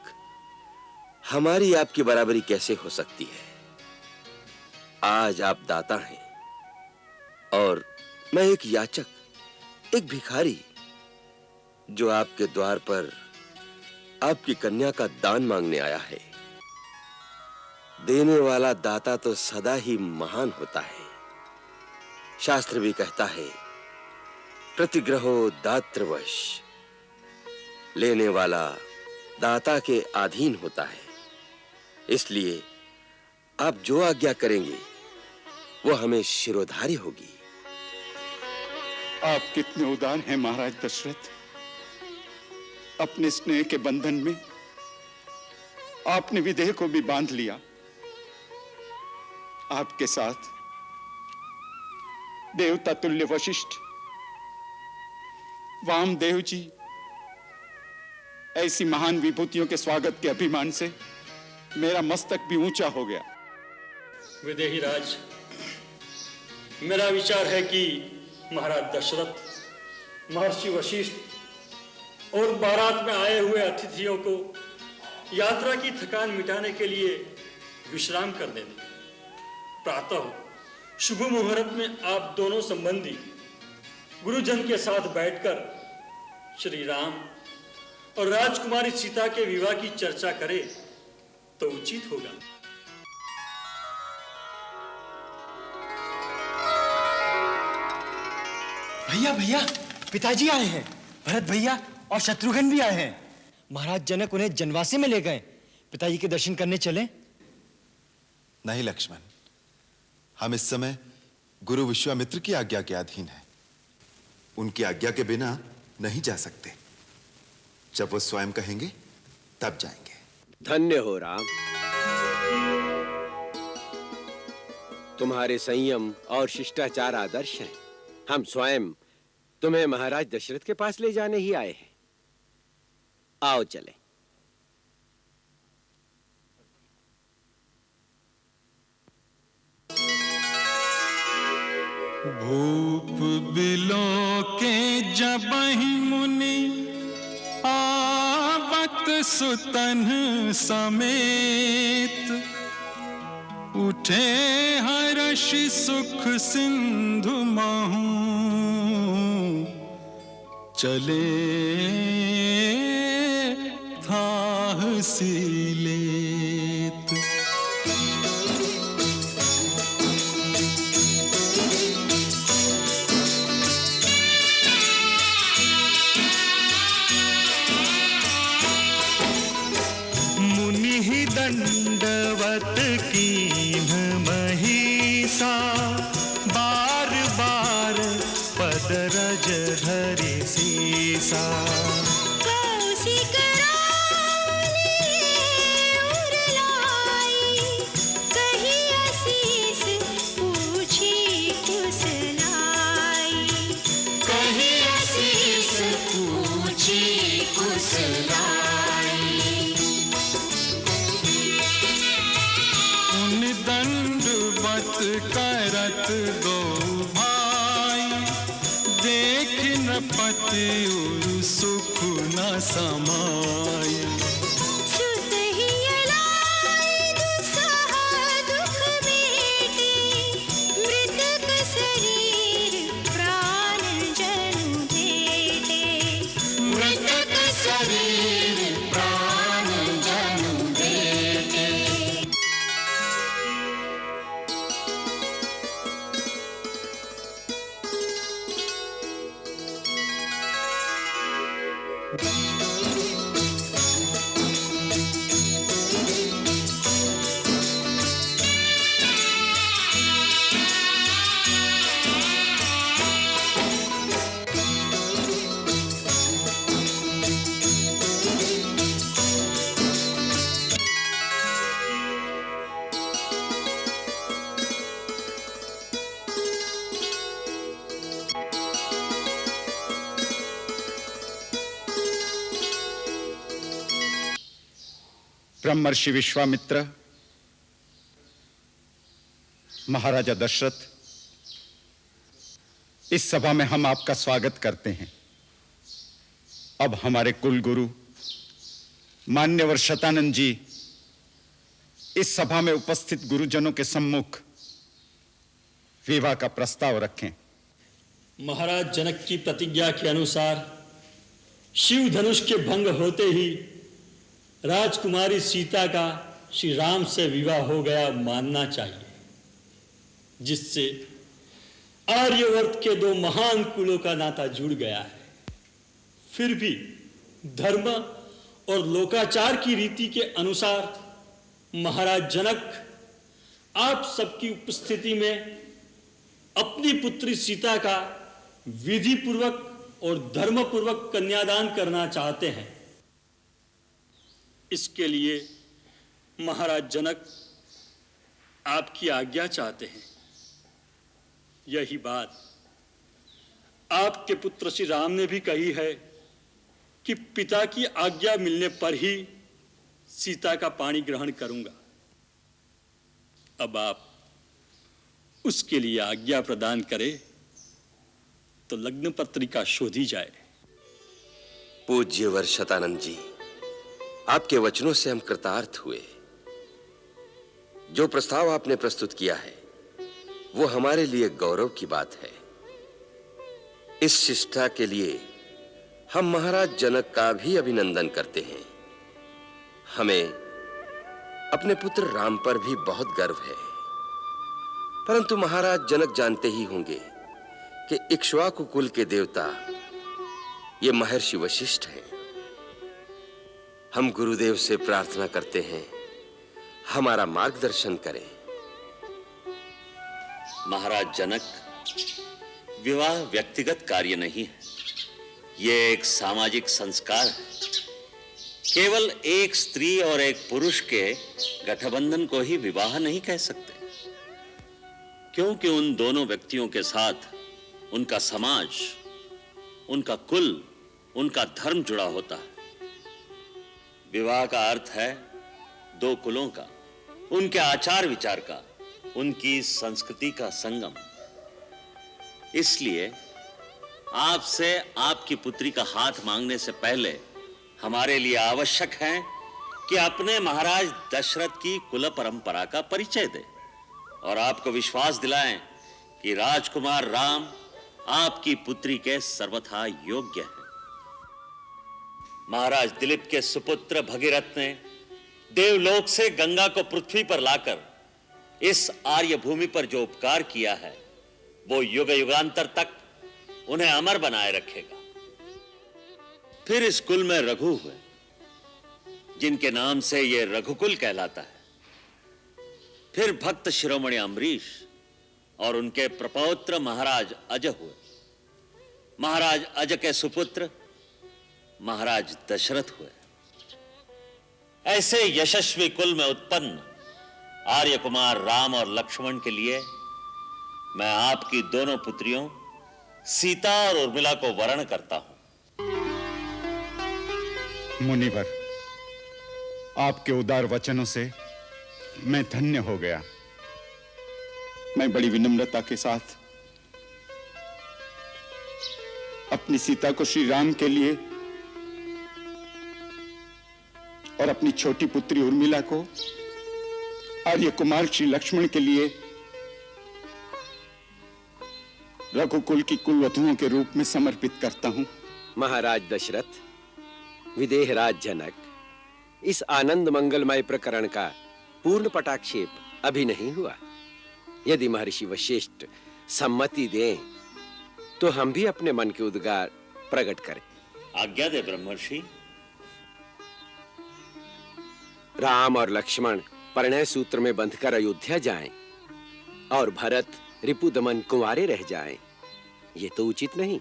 हमारी आपकी बराबरी कैसे हो सकती है? आज आप दाता हैं और मैं एक याचक, एक भिखारी, जो आपके द्वार पर आपकी कन्या का दान मांगने आया है। देने वाला दाता तो सदा ही महान होता है। शास्त्र भी कहता है, प्रतिग्रहो दातृवश। लेने वाला दाता के अधीन होता है। इसलिए आप जो आज्ञा करेंगे वो हमें शिरोधार्य होगी। आप कितने उदार हैं महाराज दशरथ। अपने स्नेह के बंधन में आपने विदेह को भी बांध लिया। आपके साथ देवता तुल्य वशिष्ठ, वामदेव जी, ऐसी महान विभूतियों के स्वागत के अभिमान से मेरा मस्तक भी ऊंचा हो गया। विदेही राज, मेरा विचार है कि महाराज दशरथ, महर्षि वशिष्ठ और बारात में आए हुए अतिथियों को यात्रा की थकान मिटाने के लिए विश्राम करने दें। प्रातः शुभ मुहूर्त में आप दोनों संबंधी गुरुजन के साथ बैठकर श्री राम और राजकुमारी सीता के विवाह की चर्चा करें तो उचित होगा। भैया भैया, पिताजी आए हैं। भरत भैया और शत्रुघ्न भी आए हैं। महाराज जनक उन्हें जनवासे में ले गए। पिताजी के दर्शन करने चले? नहीं लक्ष्मण, हम इस समय गुरु विश्वामित्र की आज्ञा के अधीन हैं। उनकी आज्ञा के बिना नहीं जा सकते। जब वो स्वयं कहेंगे तब जाएंगे। धन्य हो राम, तुम्हारे संयम और शिष्टाचार आदर्श हैं। हम स्वयं तुम्हें महाराज दशरथ के पास ले जाने ही आए हैं। आओ चले। भूप बिलो के जबहि मुनि आवत सुतन समेत, उठे हर्षि सुख सिंधु महु, चले थाह सीलेत। मुनि ही दंडवत कीन्ह महिषा, बार बार पद रज धरि सीसा। कौशिक रानी उन दंडवत करत दो भाई, देख नृपति उर सुख न समाई। ब्रह्मर्षि विश्वामित्र, महाराजा दशरथ, इस सभा में हम आपका स्वागत करते हैं। अब हमारे कुल गुरु मान्यवर शतानंद जी इस सभा में उपस्थित गुरुजनों के सम्मुख विवाह का प्रस्ताव रखें। महाराज जनक की प्रतिज्ञा के अनुसार शिव धनुष के भंग होते ही राजकुमारी सीता का श्री राम से विवाह हो गया मानना चाहिए, जिससे आर्यवर्त के दो महान कुलों का नाता जुड़ गया है। फिर भी धर्म और लोकाचार की रीति के अनुसार महाराज जनक आप सबकी उपस्थिति में अपनी पुत्री सीता का विधि पूर्वक और धर्म पूर्वक कन्यादान करना चाहते हैं। इसके लिए महाराज जनक आपकी आज्ञा चाहते हैं। यही बात आपके पुत्र श्री राम ने भी कही है कि पिता की आज्ञा मिलने पर ही सीता का पाणी ग्रहण करूंगा। अब आप उसके लिए आज्ञा प्रदान करें तो लग्न पत्रिका शोधी जाए। पूज्यवर शतानंद जी, आपके वचनों से हम कृतार्थ हुए। जो प्रस्ताव आपने प्रस्तुत किया है वो हमारे लिए गौरव की बात है। इस शिष्टा के लिए हम महाराज जनक का भी अभिनंदन करते हैं। हमें अपने पुत्र राम पर भी बहुत गर्व है, परंतु महाराज जनक जानते ही होंगे कि इक्ष्वाकु कुल के देवता ये महर्षि वशिष्ठ हैं। हम गुरुदेव से प्रार्थना करते हैं हमारा मार्गदर्शन करें। महाराज जनक, विवाह व्यक्तिगत कार्य नहीं है, यह एक सामाजिक संस्कार है। केवल एक स्त्री और एक पुरुष के गठबंधन को ही विवाह नहीं कह सकते, क्योंकि उन दोनों व्यक्तियों के साथ उनका समाज, उनका कुल, उनका धर्म जुड़ा होता है। विवाह का अर्थ है दो कुलों का, उनके आचार विचार का, उनकी संस्कृति का संगम। इसलिए आपसे आपकी पुत्री का हाथ मांगने से पहले हमारे लिए आवश्यक है कि अपने महाराज दशरथ की कुल परंपरा का परिचय दें और आपको विश्वास दिलाएं कि राजकुमार राम आपकी पुत्री के सर्वथा योग्य हैं। महाराज दिलीप के सुपुत्र भगीरथ ने देवलोक से गंगा को पृथ्वी पर लाकर इस आर्य भूमि पर जो उपकार किया है वो युग युगांतर तक उन्हें अमर बनाए रखेगा। फिर इस कुल में रघु हुए, जिनके नाम से यह रघुकुल कहलाता है। फिर भक्त शिरोमणि अम्बरीश और उनके प्रपौत्र महाराज अज हुए। महाराज अज के सुपुत्र महाराज दशरथ हुए। ऐसे यशस्वी कुल में उत्पन्न आर्य कुमार राम और लक्ष्मण के लिए मैं आपकी दोनों पुत्रियों सीता और उर्मिला को वरण करता हूं। मुनिवर, आपके उदार वचनों से मैं धन्य हो गया। मैं बड़ी विनम्रता के साथ अपनी सीता को श्री राम के लिए और अपनी छोटी पुत्री उर्मिला को आर्य कुमार श्री लक्ष्मण के लिए रघुकुल की कुलवधुओं के रूप में समर्पित करता हूं। महाराज दशरथ, विदेहराज जनक, इस आनंद मंगलमय प्रकरण का पूर्ण पटाक्षेप अभी नहीं हुआ। यदि महर्षि वशिष्ठ सम्मति दें तो हम भी अपने मन के उद्गार प्रकट करें। आज्ञा दे ब्रह्मर्षि। राम और लक्ष्मण परिणय सूत्र में बंधकर अयोध्या जाएं और भरत रिपुदमन कुंवारे रह जाएं, ये तो उचित नहीं।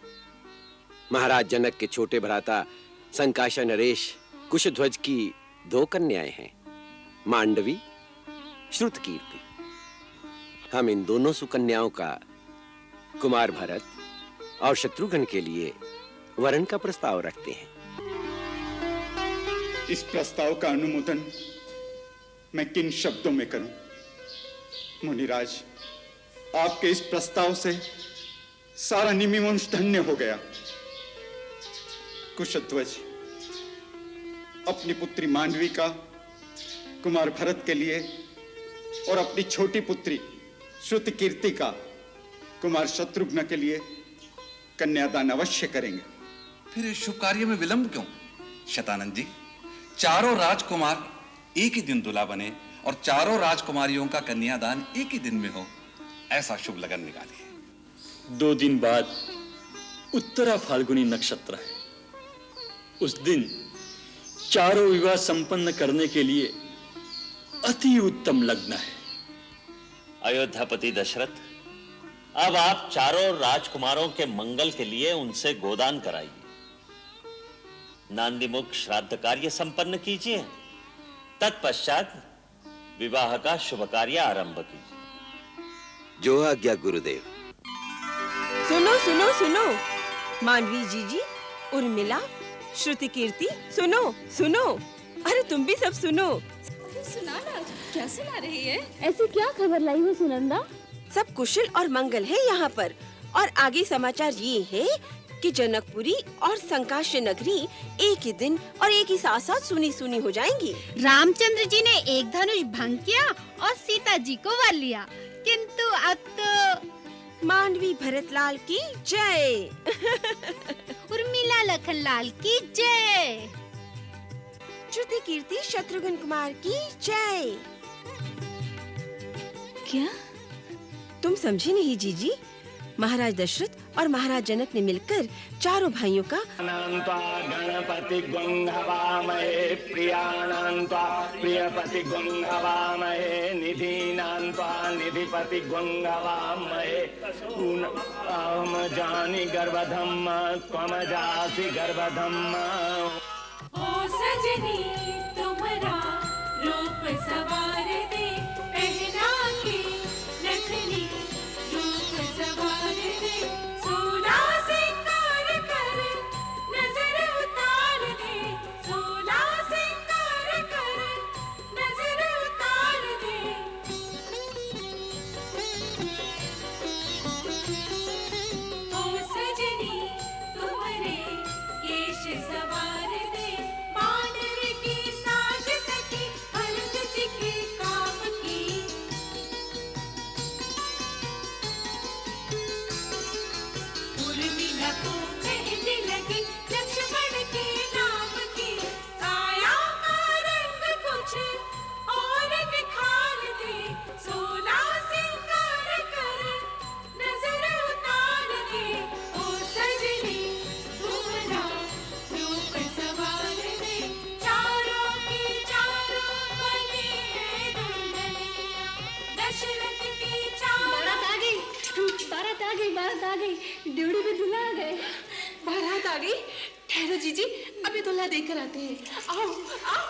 महाराज जनक के छोटे भ्राता संकाशा नरेश कुशध्वज की 2 कन्याएं हैं, मांडवी, श्रुतकीर्ति। हम इन दोनों सुकन्याओं का कुमार भरत और शत्रुघ्न के लिए वरण का प्रस्ताव रखते हैं। इस प्रस्ताव का अनुमोदन मैं किन शब्दों में करूं? मुनिराज, आपके इस प्रस्ताव से सारा निमिवंश धन्य हो गया। कुशध्वज अपनी पुत्री मांडवी का कुमार भरत के लिए और अपनी छोटी पुत्री श्रुतकीर्ति का कुमार शत्रुघ्न के लिए कन्यादान अवश्य करेंगे। फिर इस शुभ कार्य में विलंब क्यों? शतानंद जी, चारों राजकुमार एक ही दिन दुल्हा बने और चारों राजकुमारियों का कन्यादान एक ही दिन में हो, ऐसा शुभ लगन निकालिए। 2 दिन बाद उत्तरा फाल्गुनी नक्षत्र है। उस दिन चारों विवाह संपन्न करने के लिए अति उत्तम लग्न है। अयोध्यापति दशरथ, अब आप चारों राजकुमारों के मंगल के लिए उनसे गोदान कराइए, नांदीमुख श्राद्ध कार्य संपन्न कीजिए, तत्पश्चात विवाह का शुभ कार्य आरंभ कीजिए। जो आज्ञा गुरुदेव। सुनो सुनो सुनो, मांडवी जीजी, उर्मिला, श्रुतिकीर्ति, सुनो सुनो, अरे तुम भी सब सुनो। सुना ना, क्या सुना रही है? ऐसी क्या खबर लाई हो सुनंदा? सब कुशल और मंगल है यहाँ पर। और आगे समाचार ये है कि जनकपुरी और संकाश्य नगरी एक ही दिन और एक ही साथ साथ सुनी सुनी हो जाएंगी। रामचंद्र जी ने एक धनुष भंग किया और सीता जी को वर लिया, किंतु अब तो मांडवी भरतलाल की जय। उर्मिला लखनलाल की जय। श्रुतिकीर्ति शत्रुघ्न कुमार की जय। क्या तुम समझी नहीं जीजी? महाराज दशरथ और महाराज जनक ने मिलकर चारों भाइयों का गणपति गुंहवामहे प्रियानान्त्वा प्रियपति गुंहवामहे निधीनान्त्वा निधिपति गुंहवामहे अहम जानि गर्भधम त्वम जासि गर्भधम। ओ सजनी तुम्हारा रूप सवार दे, पहना के नथनी रूप सवार दे, सोला सिंगार कर नजर उतार दे, सोला सिंगार कर नजर उतार दे। ओ सजनी तुम्हारे केश सवार दे, मानव की साज सखी भरत जी के काम की। उर्मिला को मेहंदी लगी लक्ष्मण के नाम की, काया का रंग कुछ और निखार दे, सोला सिंगार कर नजर उतार दे। ओ सजनी तुम्हारा रूप सवार दे, चारों की चारों बने दुल्हनिया, दशरथ की चारों। बारात आ गई, बारात आ गई, बारात आ गई, ड्यूटी पे दूल्हा आ गए। बारात आ गई? ठहरो जीजी, अभी दूल्हा देकर आते हैं। आओ आओ।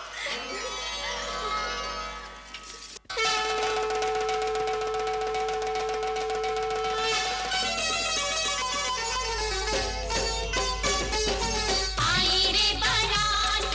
आई रे बारात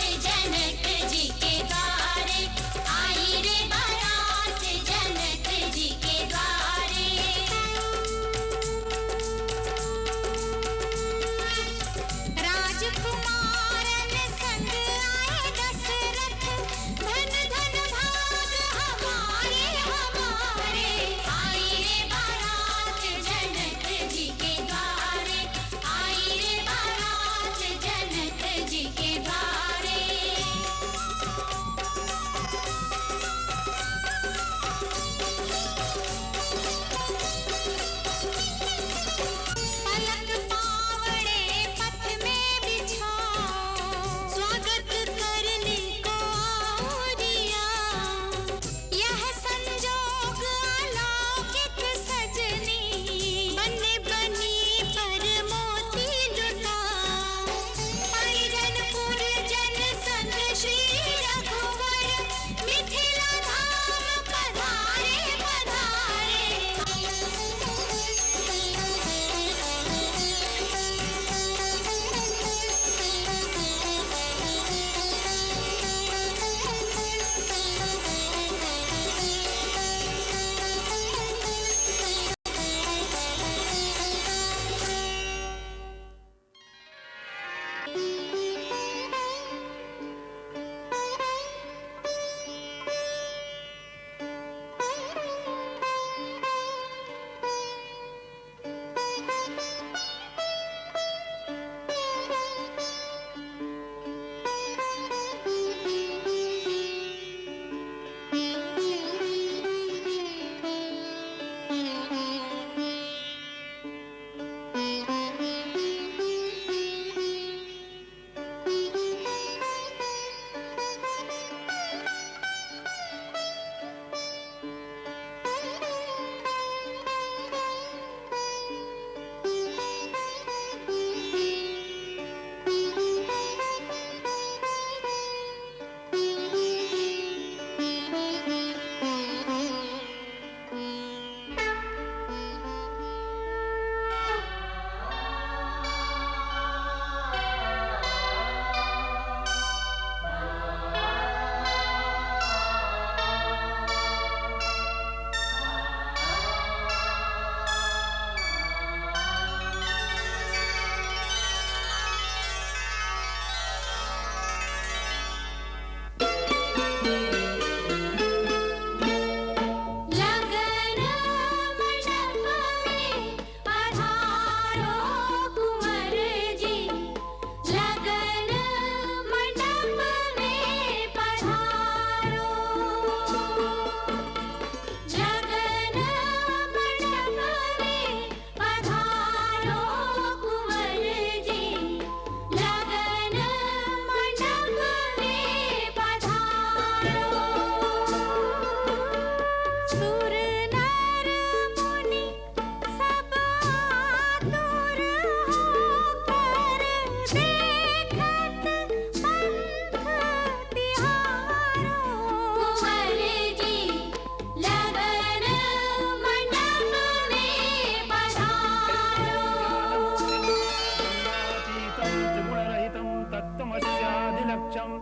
लक्ष्यम्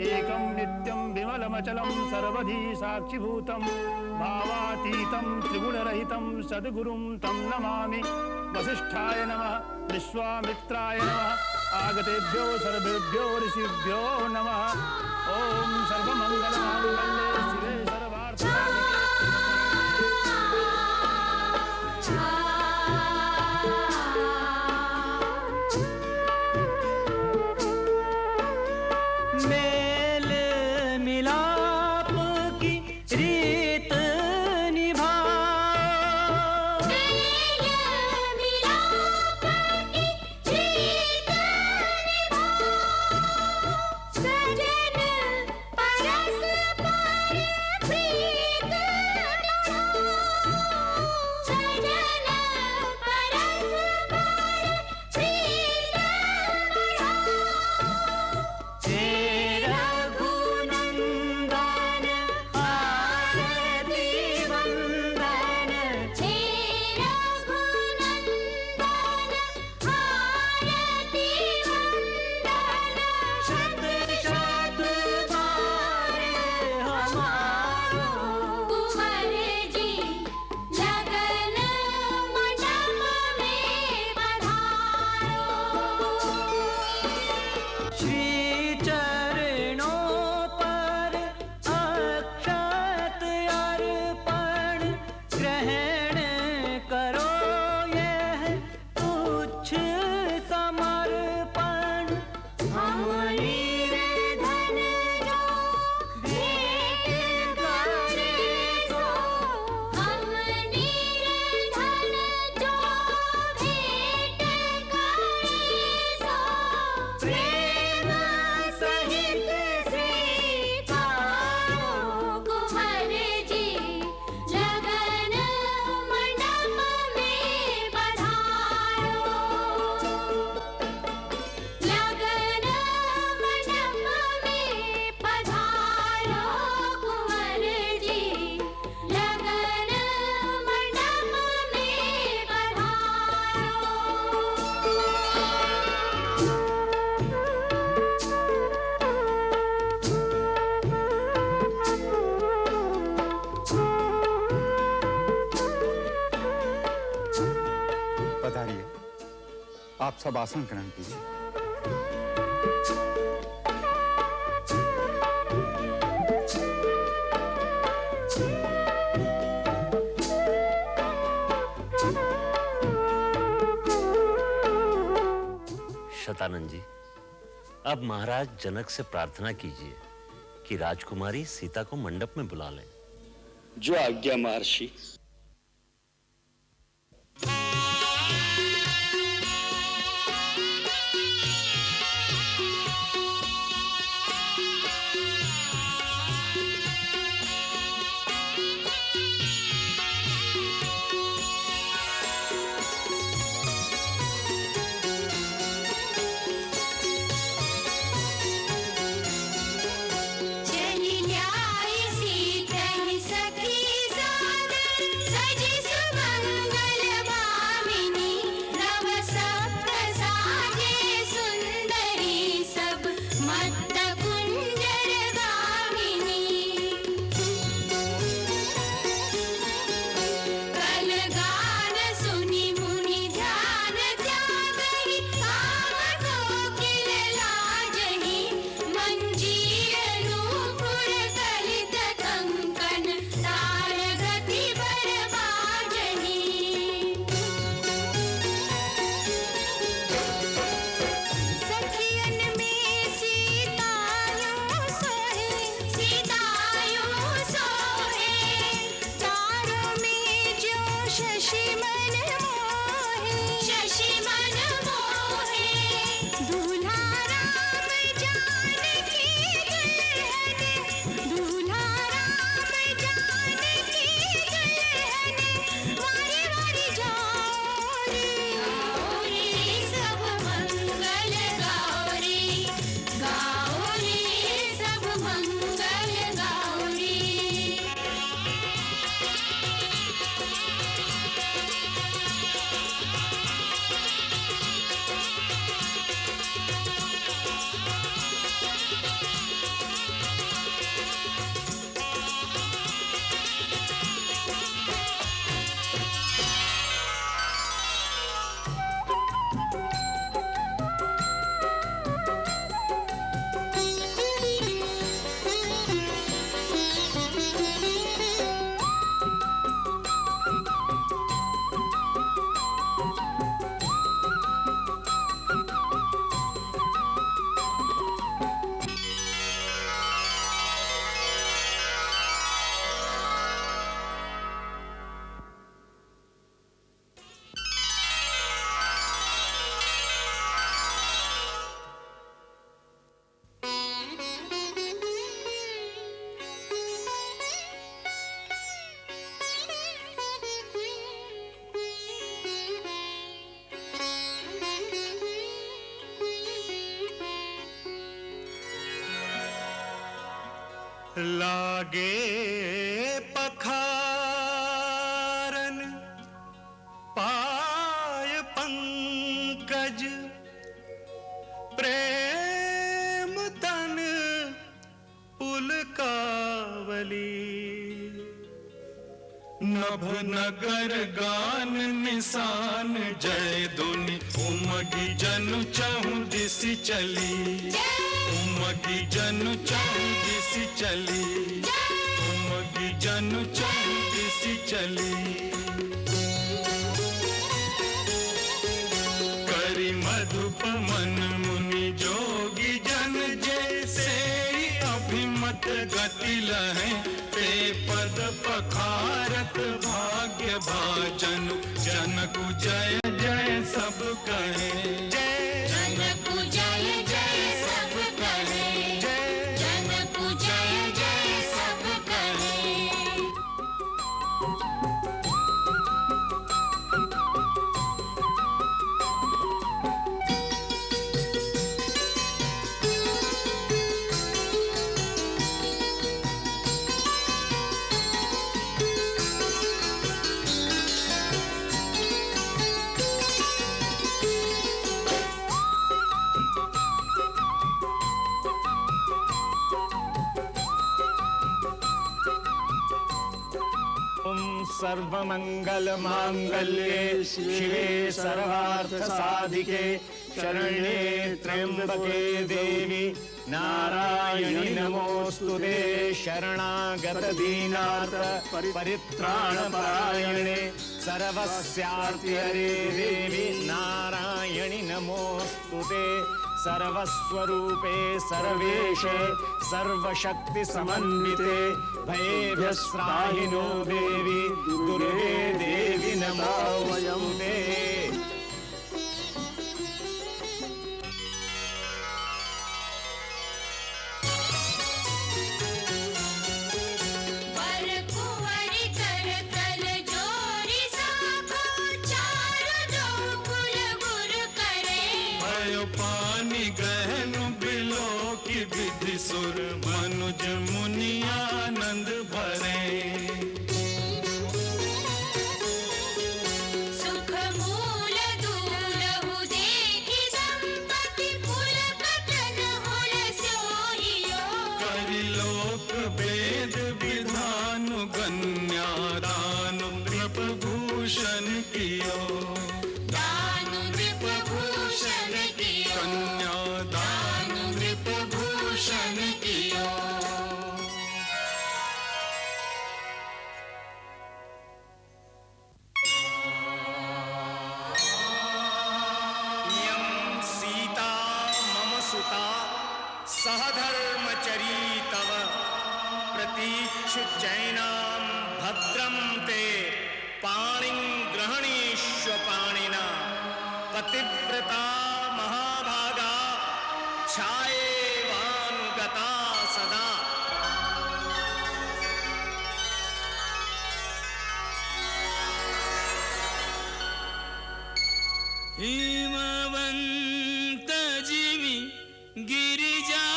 एकं नित्यं विमलमचलं सर्वधी साक्षिभूतं भावातीतं त्रिगुणरहितं सद्गुरुं तं नमामि। वसिष्ठाय नमः, विश्वामित्राय नमः, आगतेभ्यो सर्वेभ्यो ऋषिभ्यो नमः। ओम सर्वमंगलमांगल्ये शिवे सर्वार्थसाधिके मेल मिलाप की रीत निभाओ, मेल मिलाप की रीत निभाओ, सजन परस्पर प्रीत बढ़ाओ, सजन परस्पर प्रीत आप सब आसन ग्रहण कीजिए। शतानंद जी, अब महाराज जनक से प्रार्थना कीजिए कि राजकुमारी सीता को मंडप में बुला लें। जो आज्ञा महर्षि। चली न्याय सीतहि सखी सादर लागे पखारन पाय पंकज प्रेम तन पुलकावली नभ नगर गान निशान जय धुनि उमगी जनु चहु दिसि चली उमगी जनु चहु दिसि चली उमगी जनु चहु दिसि चली करि मधुप मन मुनि जोगी जन जैसे अभिमत गति लहै ते पद पखारत भाग्य भाजनु जनकु जय जय सब कहे जनकु जय जय सब कहे जनकु जय जय सब कहे सर्वमंगल मांगल्ये शिवे सर्वार्थ साधिके शरण्ये त्र्यंबके देवी नारायणी नमोस्तुते शरणागत दीनार्थ परित्राण परायणे सर्वस्यार्ति हरे देवी नारायणी नमोस्तुते सर्वस्वरूपे सर्वेशे सर्वशक्ति समन्विते भयेभ्यस्त्राहिनो देवी दुर्गे देवी नमोस्तुते विधि सुर मनुज मुनि आनंद भरे सुख मूल दूलहु देखि दंपति पुलकटन हुल सोहियो करि लोक वेद विधान गण्यादानु नृपभूषण कियो दानु नृपभूषण कियो कन्यादान नृपभूषण कियो इयं सीता मम सुता सहधर्मचरी तव प्रतीक्षु जैनां भद्रं ते पाणिं ग्रहणीष्व पाणिना पतिव्रता महाभागा छायेवानुगता सदा हिमवंत जीवी गिरिजा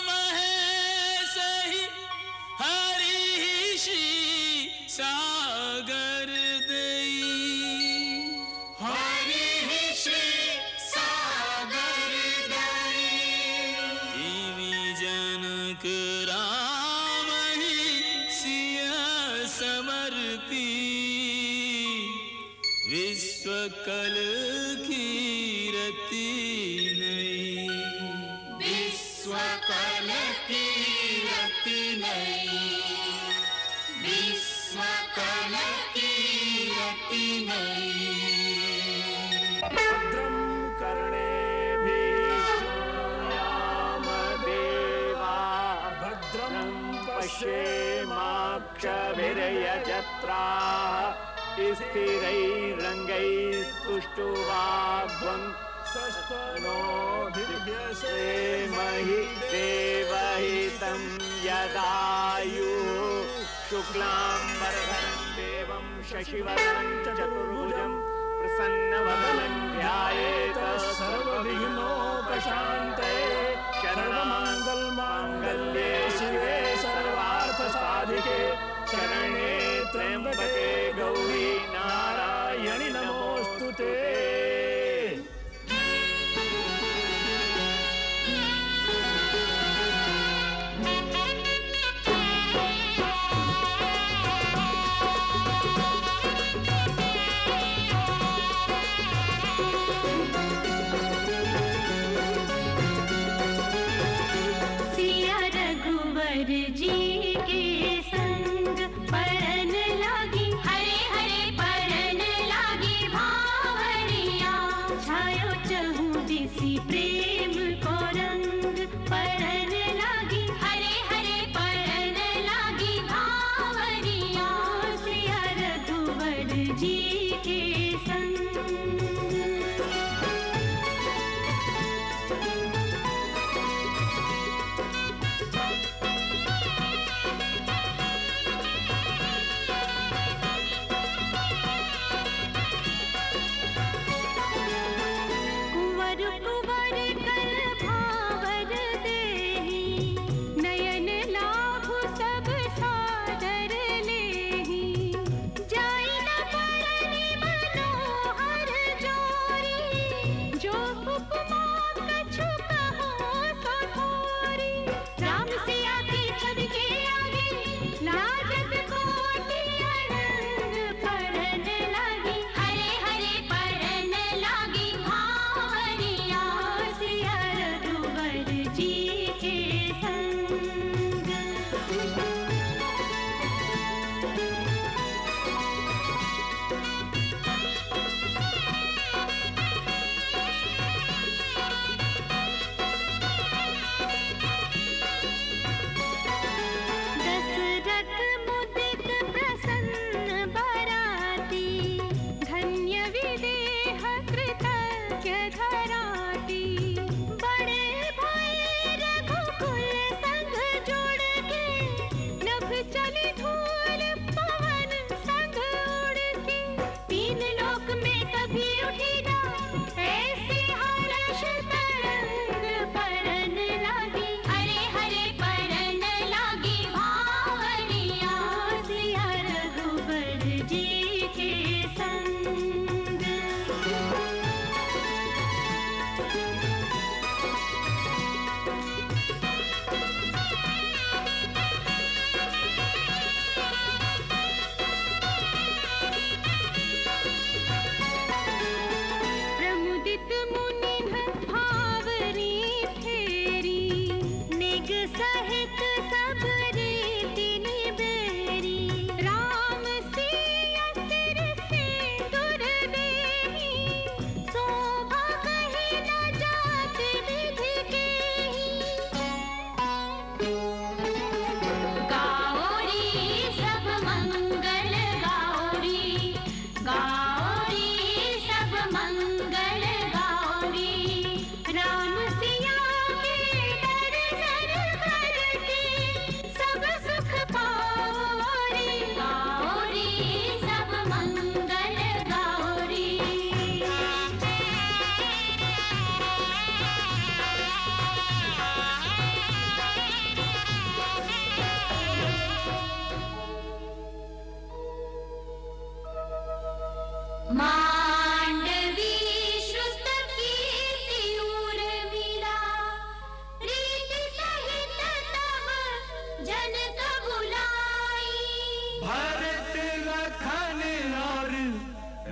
महेशहि हरिषि सागर दई हरिषि सागर दई देवी जनक राम ही सिया समर्पी विश्व कल कीरति नहीं विश्व कल कीरति नहीं विश्व कल कीरति नहीं भद्रं कर्णेभिः शृणुयाम देवा भद्रं पश्येमाक्षभिर्यजत्राः स्थिरैरङ्गैस्तुष्टुवाग्वं नो दिव्यसेमहि देवहितं यदायुः शुक्लाम्बरधरं देवं शशिवर्णं चतुर्भुजं प्रसन्नवदनं ध्यायेत सर्वविघ्नोपशान्तये शरणमङ्गलमाङ्गल्ये शिवे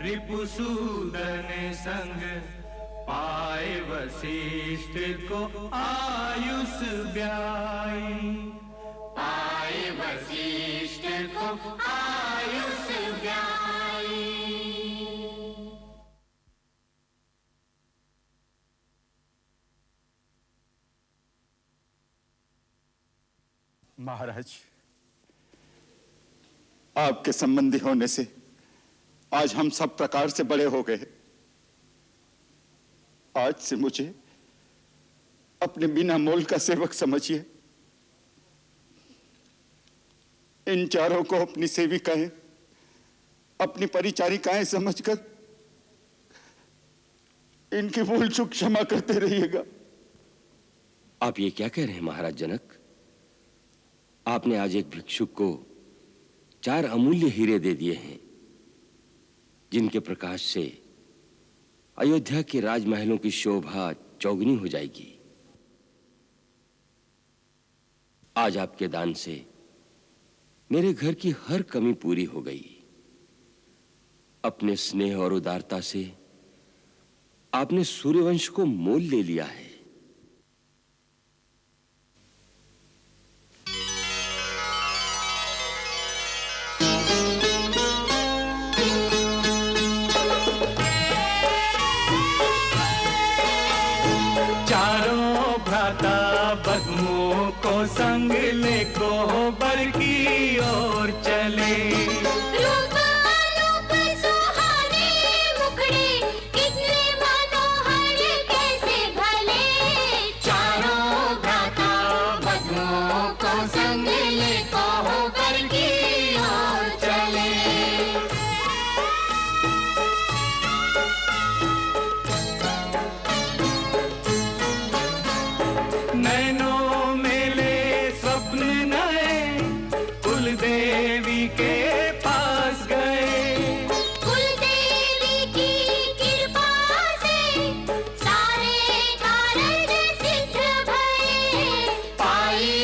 रिपुसूदन संग पाए वशिष्ठ को आयुष ब्याई, पाए वशिष्ठ को आयुष ब्याई। महाराज, आपके संबंधी होने से आज हम सब प्रकार से बड़े हो गए। आज से मुझे अपने बिना मोल का सेवक समझिए। इन चारों को अपनी सेविकाएं, अपनी परिचारिकाएं समझकर इनकी भूल चूक क्षमा करते रहिएगा। आप ये क्या कह रहे हैं महाराज जनक? आपने आज एक भिक्षुक को 4 अमूल्य हीरे दे दिए हैं, जिनके प्रकाश से अयोध्या के राजमहलों की शोभा चौगुनी हो जाएगी। आज आपके दान से मेरे घर की हर कमी पूरी हो गई। अपने स्नेह और उदारता से आपने सूर्यवंश को मोल ले लिया है। बदमों को संग ले कोहबर की ओर चले। रूप आलोक सुहाने मुखड़े कितने मनोहर कैसे भले। चारों भ्राता बदमों को संग ले कोहबर की ओर चले। नैनों में ले स्वप्न नए कुल देवी के पास गए। कुल देवी की कृपा से सारे कारज सिद्ध भये। पाई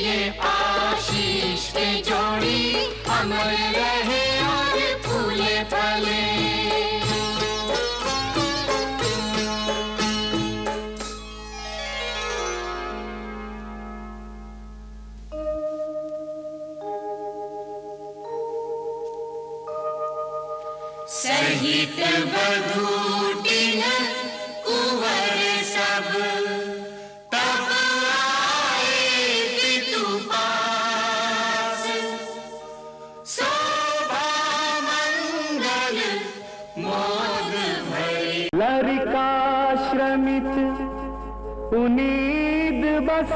ये आशीष के जोड़ी अमर रहे और फूले फले। सहित बधूटिन कुंवर सब तब आए पितु पास। शोभा मंगल मोद भरी लरिकाश्रमित उनीद बस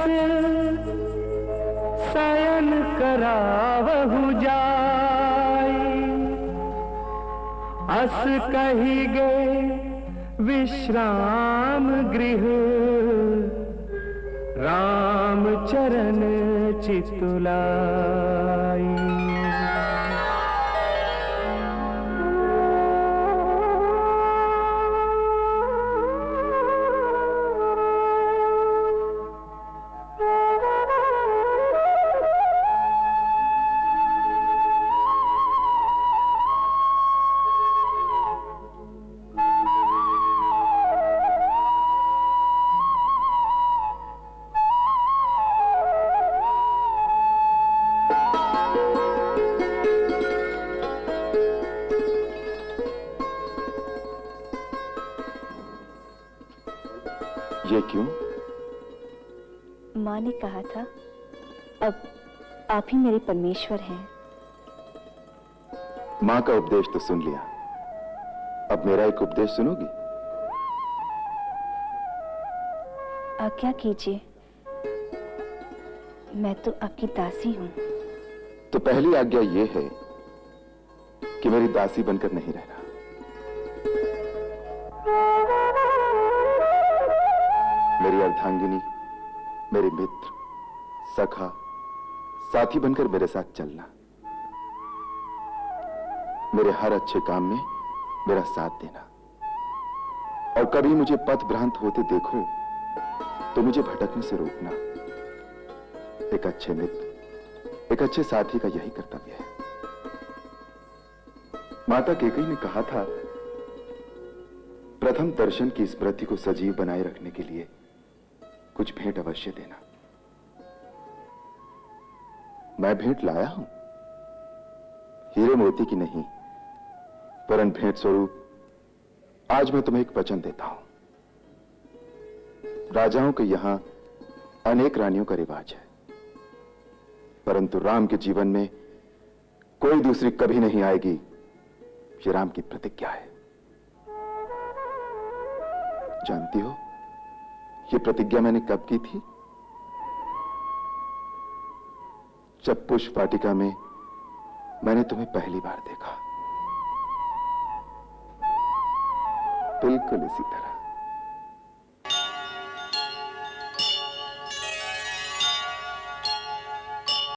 शयन करावहु जाई। अस कही गए विश्राम गृह राम चरण चितुलाई। ये क्यों? माँ ने कहा था अब आप ही मेरे परमेश्वर हैं। माँ का उपदेश तो सुन लिया, अब मेरा एक उपदेश सुनोगी? आज्ञा कीजिए, मैं तो आपकी दासी हूँ। तो पहली आज्ञा ये है कि मेरी दासी बनकर नहीं रहना। मेरी अर्धांगिनी, मेरे मित्र, सखा, साथी बनकर मेरे साथ चलना। मेरे हर अच्छे काम में मेरा साथ देना। और कभी मुझे पथ भ्रांत होते देखो तो मुझे भटकने से रोकना। एक अच्छे मित्र, एक अच्छे साथी का यही कर्तव्य है। माता कैकेयी ने कहा था प्रथम दर्शन की स्मृति को सजीव बनाए रखने के लिए कुछ भेंट अवश्य देना। मैं भेंट लाया हूं, हीरे मोती की नहीं, परंतु भेंट स्वरूप आज मैं तुम्हें एक वचन देता हूं। राजाओं के यहां अनेक रानियों का रिवाज है, परंतु राम के जीवन में कोई दूसरी कभी नहीं आएगी, ये राम की प्रतिज्ञा है। जानती हो ये प्रतिज्ञा मैंने कब की थी? जब पुष्प वाटिका में मैंने तुम्हें पहली बार देखा, बिल्कुल इसी तरह।